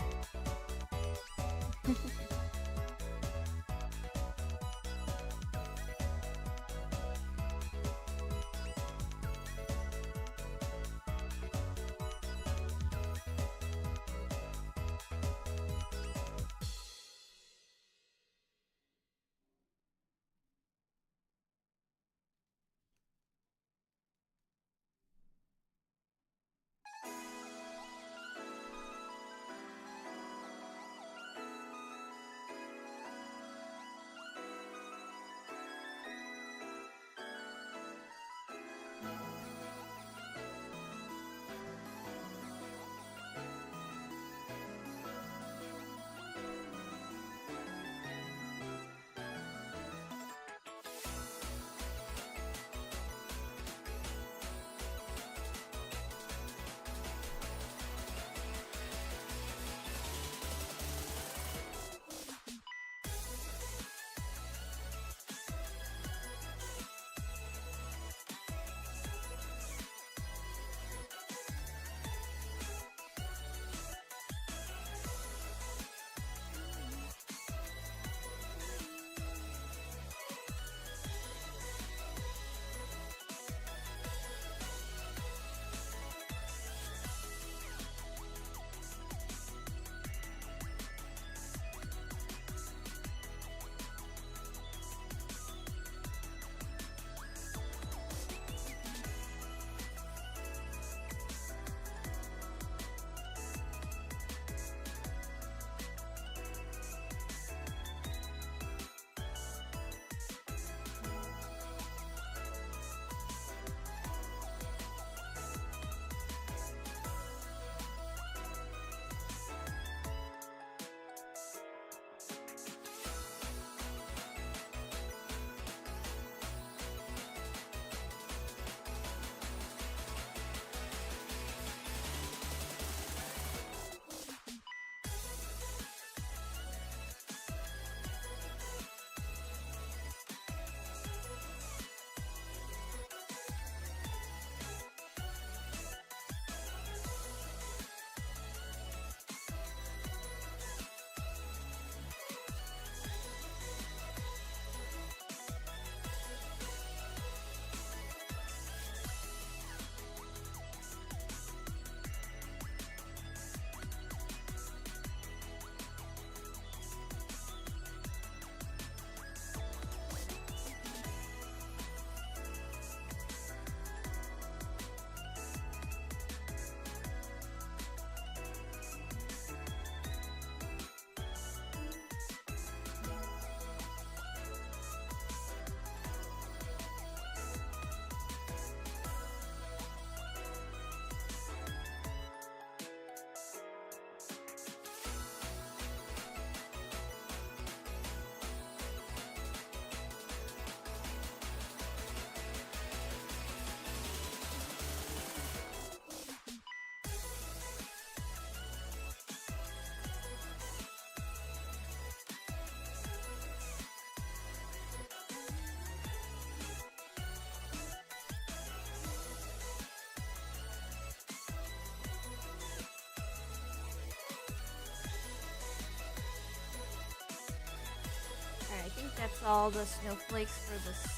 that's all the snowflakes for the snout.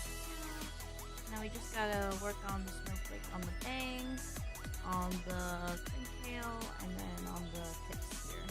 Now we just gotta work on the snowflake on the bangs, on the tail, and then on the tips here.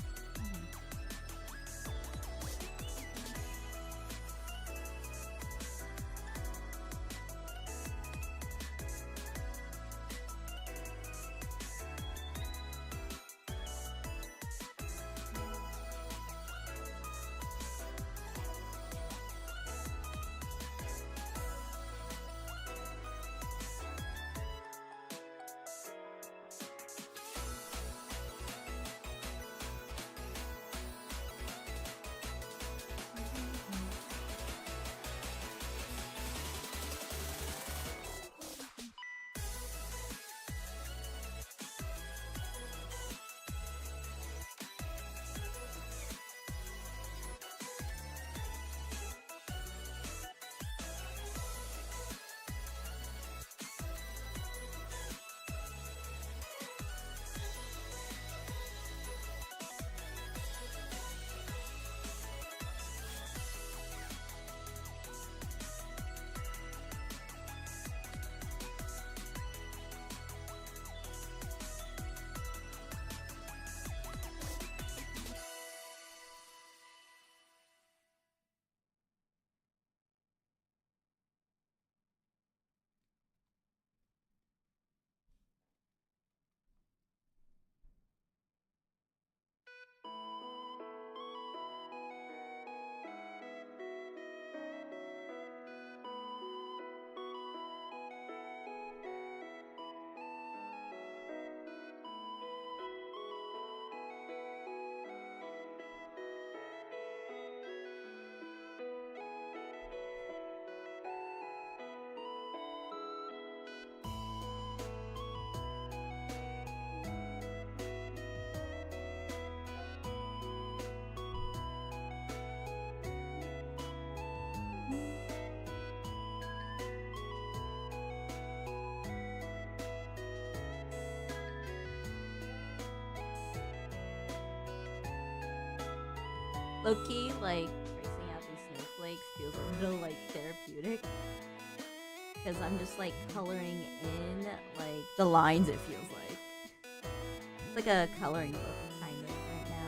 Low-key, like, tracing out these snowflakes feels a little, like, therapeutic. Because I'm just, like, coloring in, like, the lines, it feels like. It's like a coloring book, kind of, right now.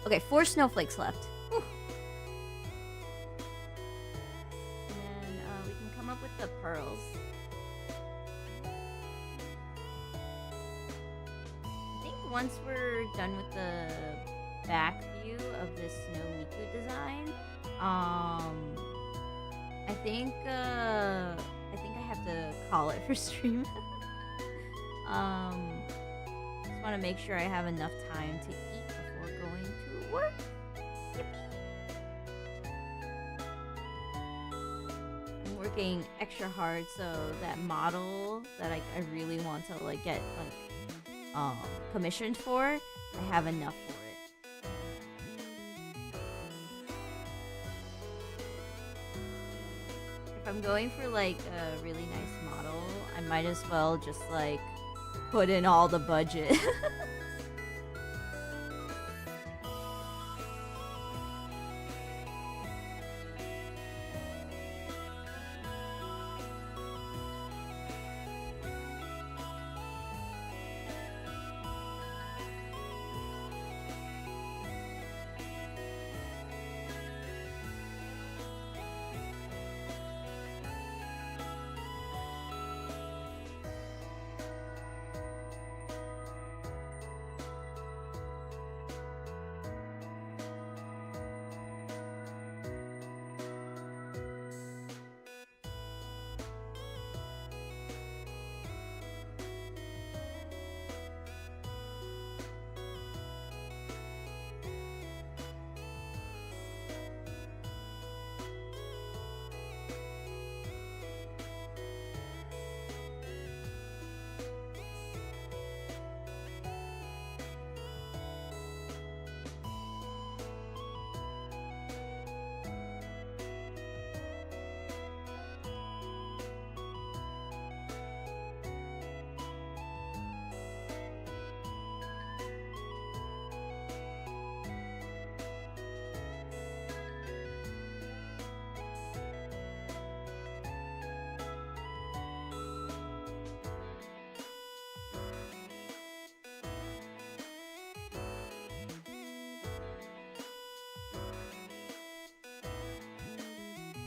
Okay, 4 snowflakes left. Whew. And then we can come up with the pearls. I think once we're done with the back view of this Snow Miku design, I think I have to call it for stream. Just want to make sure I have enough time to eat before going to work. I'm working extra hard so that model that I really want to like get like commissioned for, I have enough for it. If I'm going for like a really nice model, I might as well just like put in all the budget.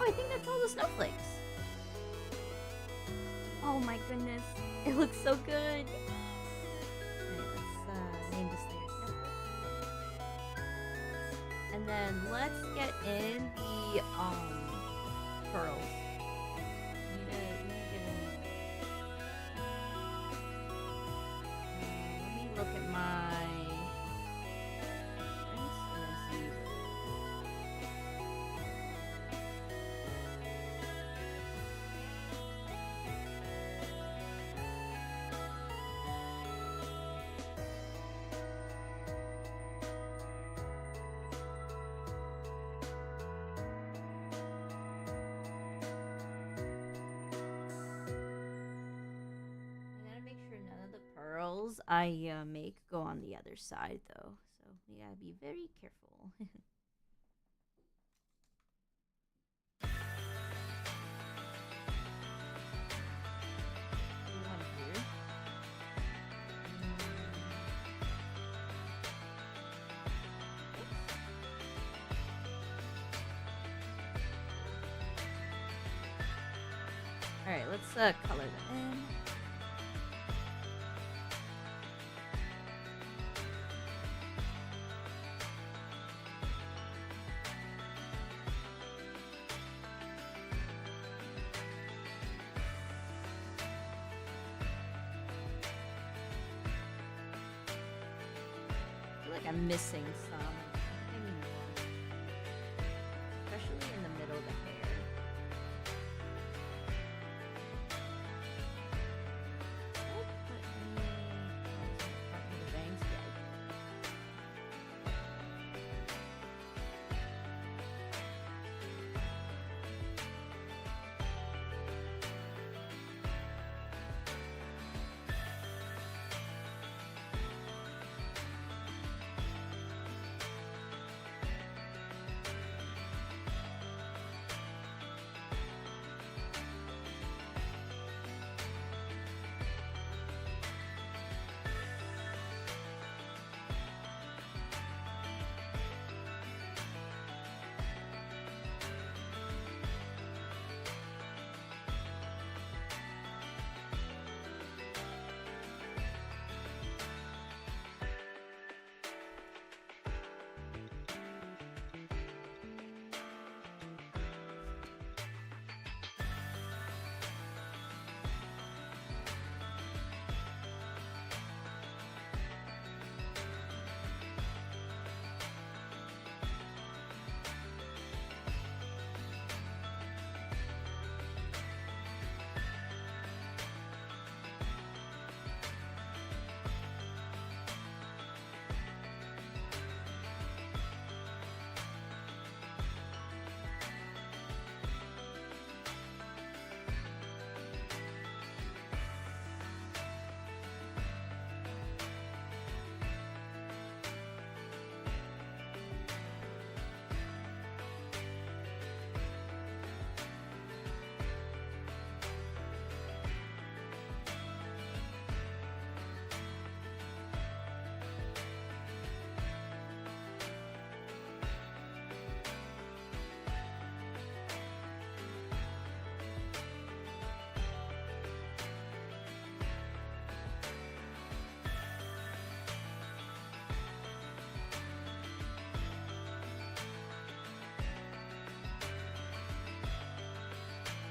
I think that's all the snowflakes. Oh my goodness. It looks so good. Alright, let's name this layer snowflake. And then let's get in the pearls. We need to get in. Let me look at my I make go on the other side though, so we gotta be very careful. One here. All right, let's color them in. I'm missing some, especially in the middle of the hair. I don't put any part of the bangs yet.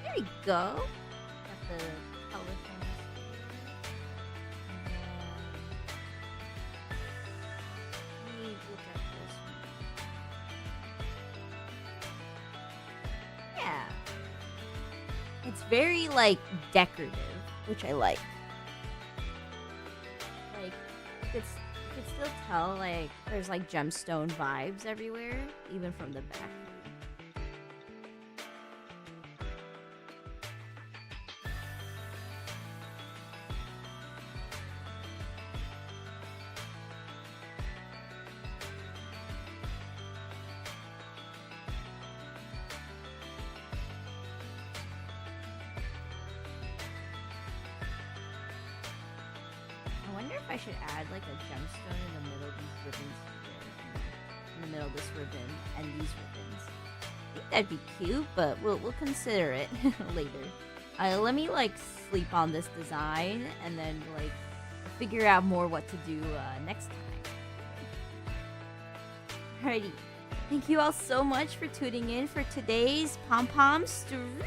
There we go. Got the color things. Let me look at this one. Yeah. It's very, like, decorative, which I like. Like, you could still tell, like, there's, like, gemstone vibes everywhere, even from the back. I should add like a gemstone in the middle of these ribbons here, in the middle of this ribbon and these ribbons. think that'd be cute, but we'll consider it later. Let me like sleep on this design and then like figure out more what to do next time. Alrighty. Thank you all so much for tuning in for today's pom-pom stream.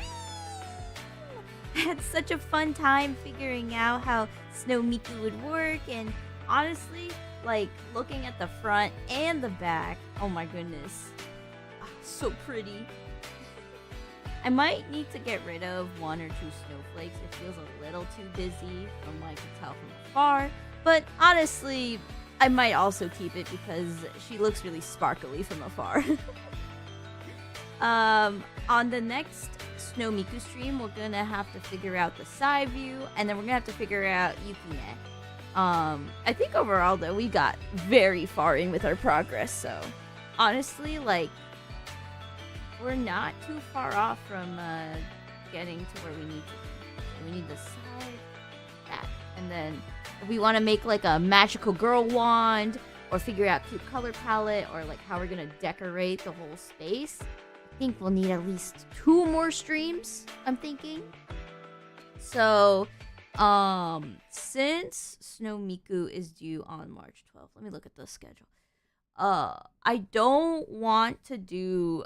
I had such a fun time figuring out how Snow Miku would work, and honestly, like looking at the front and the back, oh my goodness, so pretty. I might need to get rid of 1 or 2 snowflakes. It feels a little too busy from what I can tell from afar, but honestly, I might also keep it because she looks really sparkly from afar. On the next Snow Miku stream, we're gonna have to figure out the side view, and then we're gonna have to figure out Yukine. I think overall though, we got very far in with our progress, so honestly, like, we're not too far off from getting to where we need to be. We need the side, that, and then if we want to make like a magical girl wand, or figure out cute color palette, or like how we're gonna decorate the whole space, I think we'll need at least 2 more streams, I'm thinking. So, since Snow Miku is due on March 12th, let me look at the schedule. I don't want to do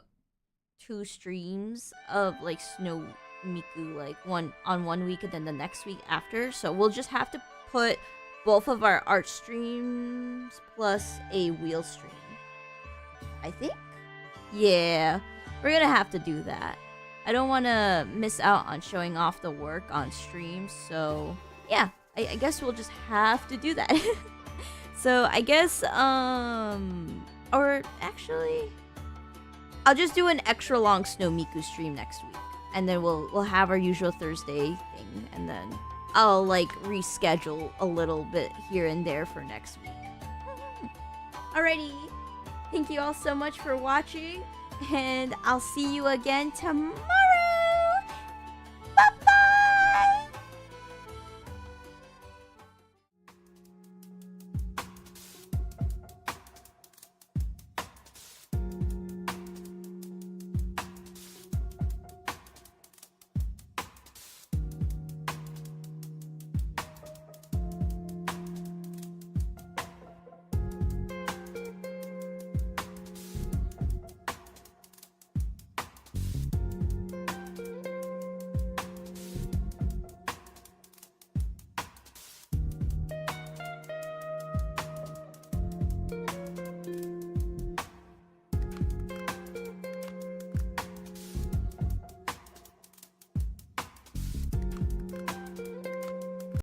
2 streams of like Snow Miku, like one on 1 week and then the next week after. So we'll just have to put both of our art streams plus a wheel stream, I think. Yeah, we're gonna have to do that. I don't want to miss out on showing off the work on stream, so yeah, I guess we'll just have to do that. So I guess or actually, I'll just do an extra long Snow Miku stream next week, and then we'll have our usual Thursday thing, and then I'll like reschedule a little bit here and there for next week. Alrighty, thank you all so much for watching, and I'll see you again tomorrow.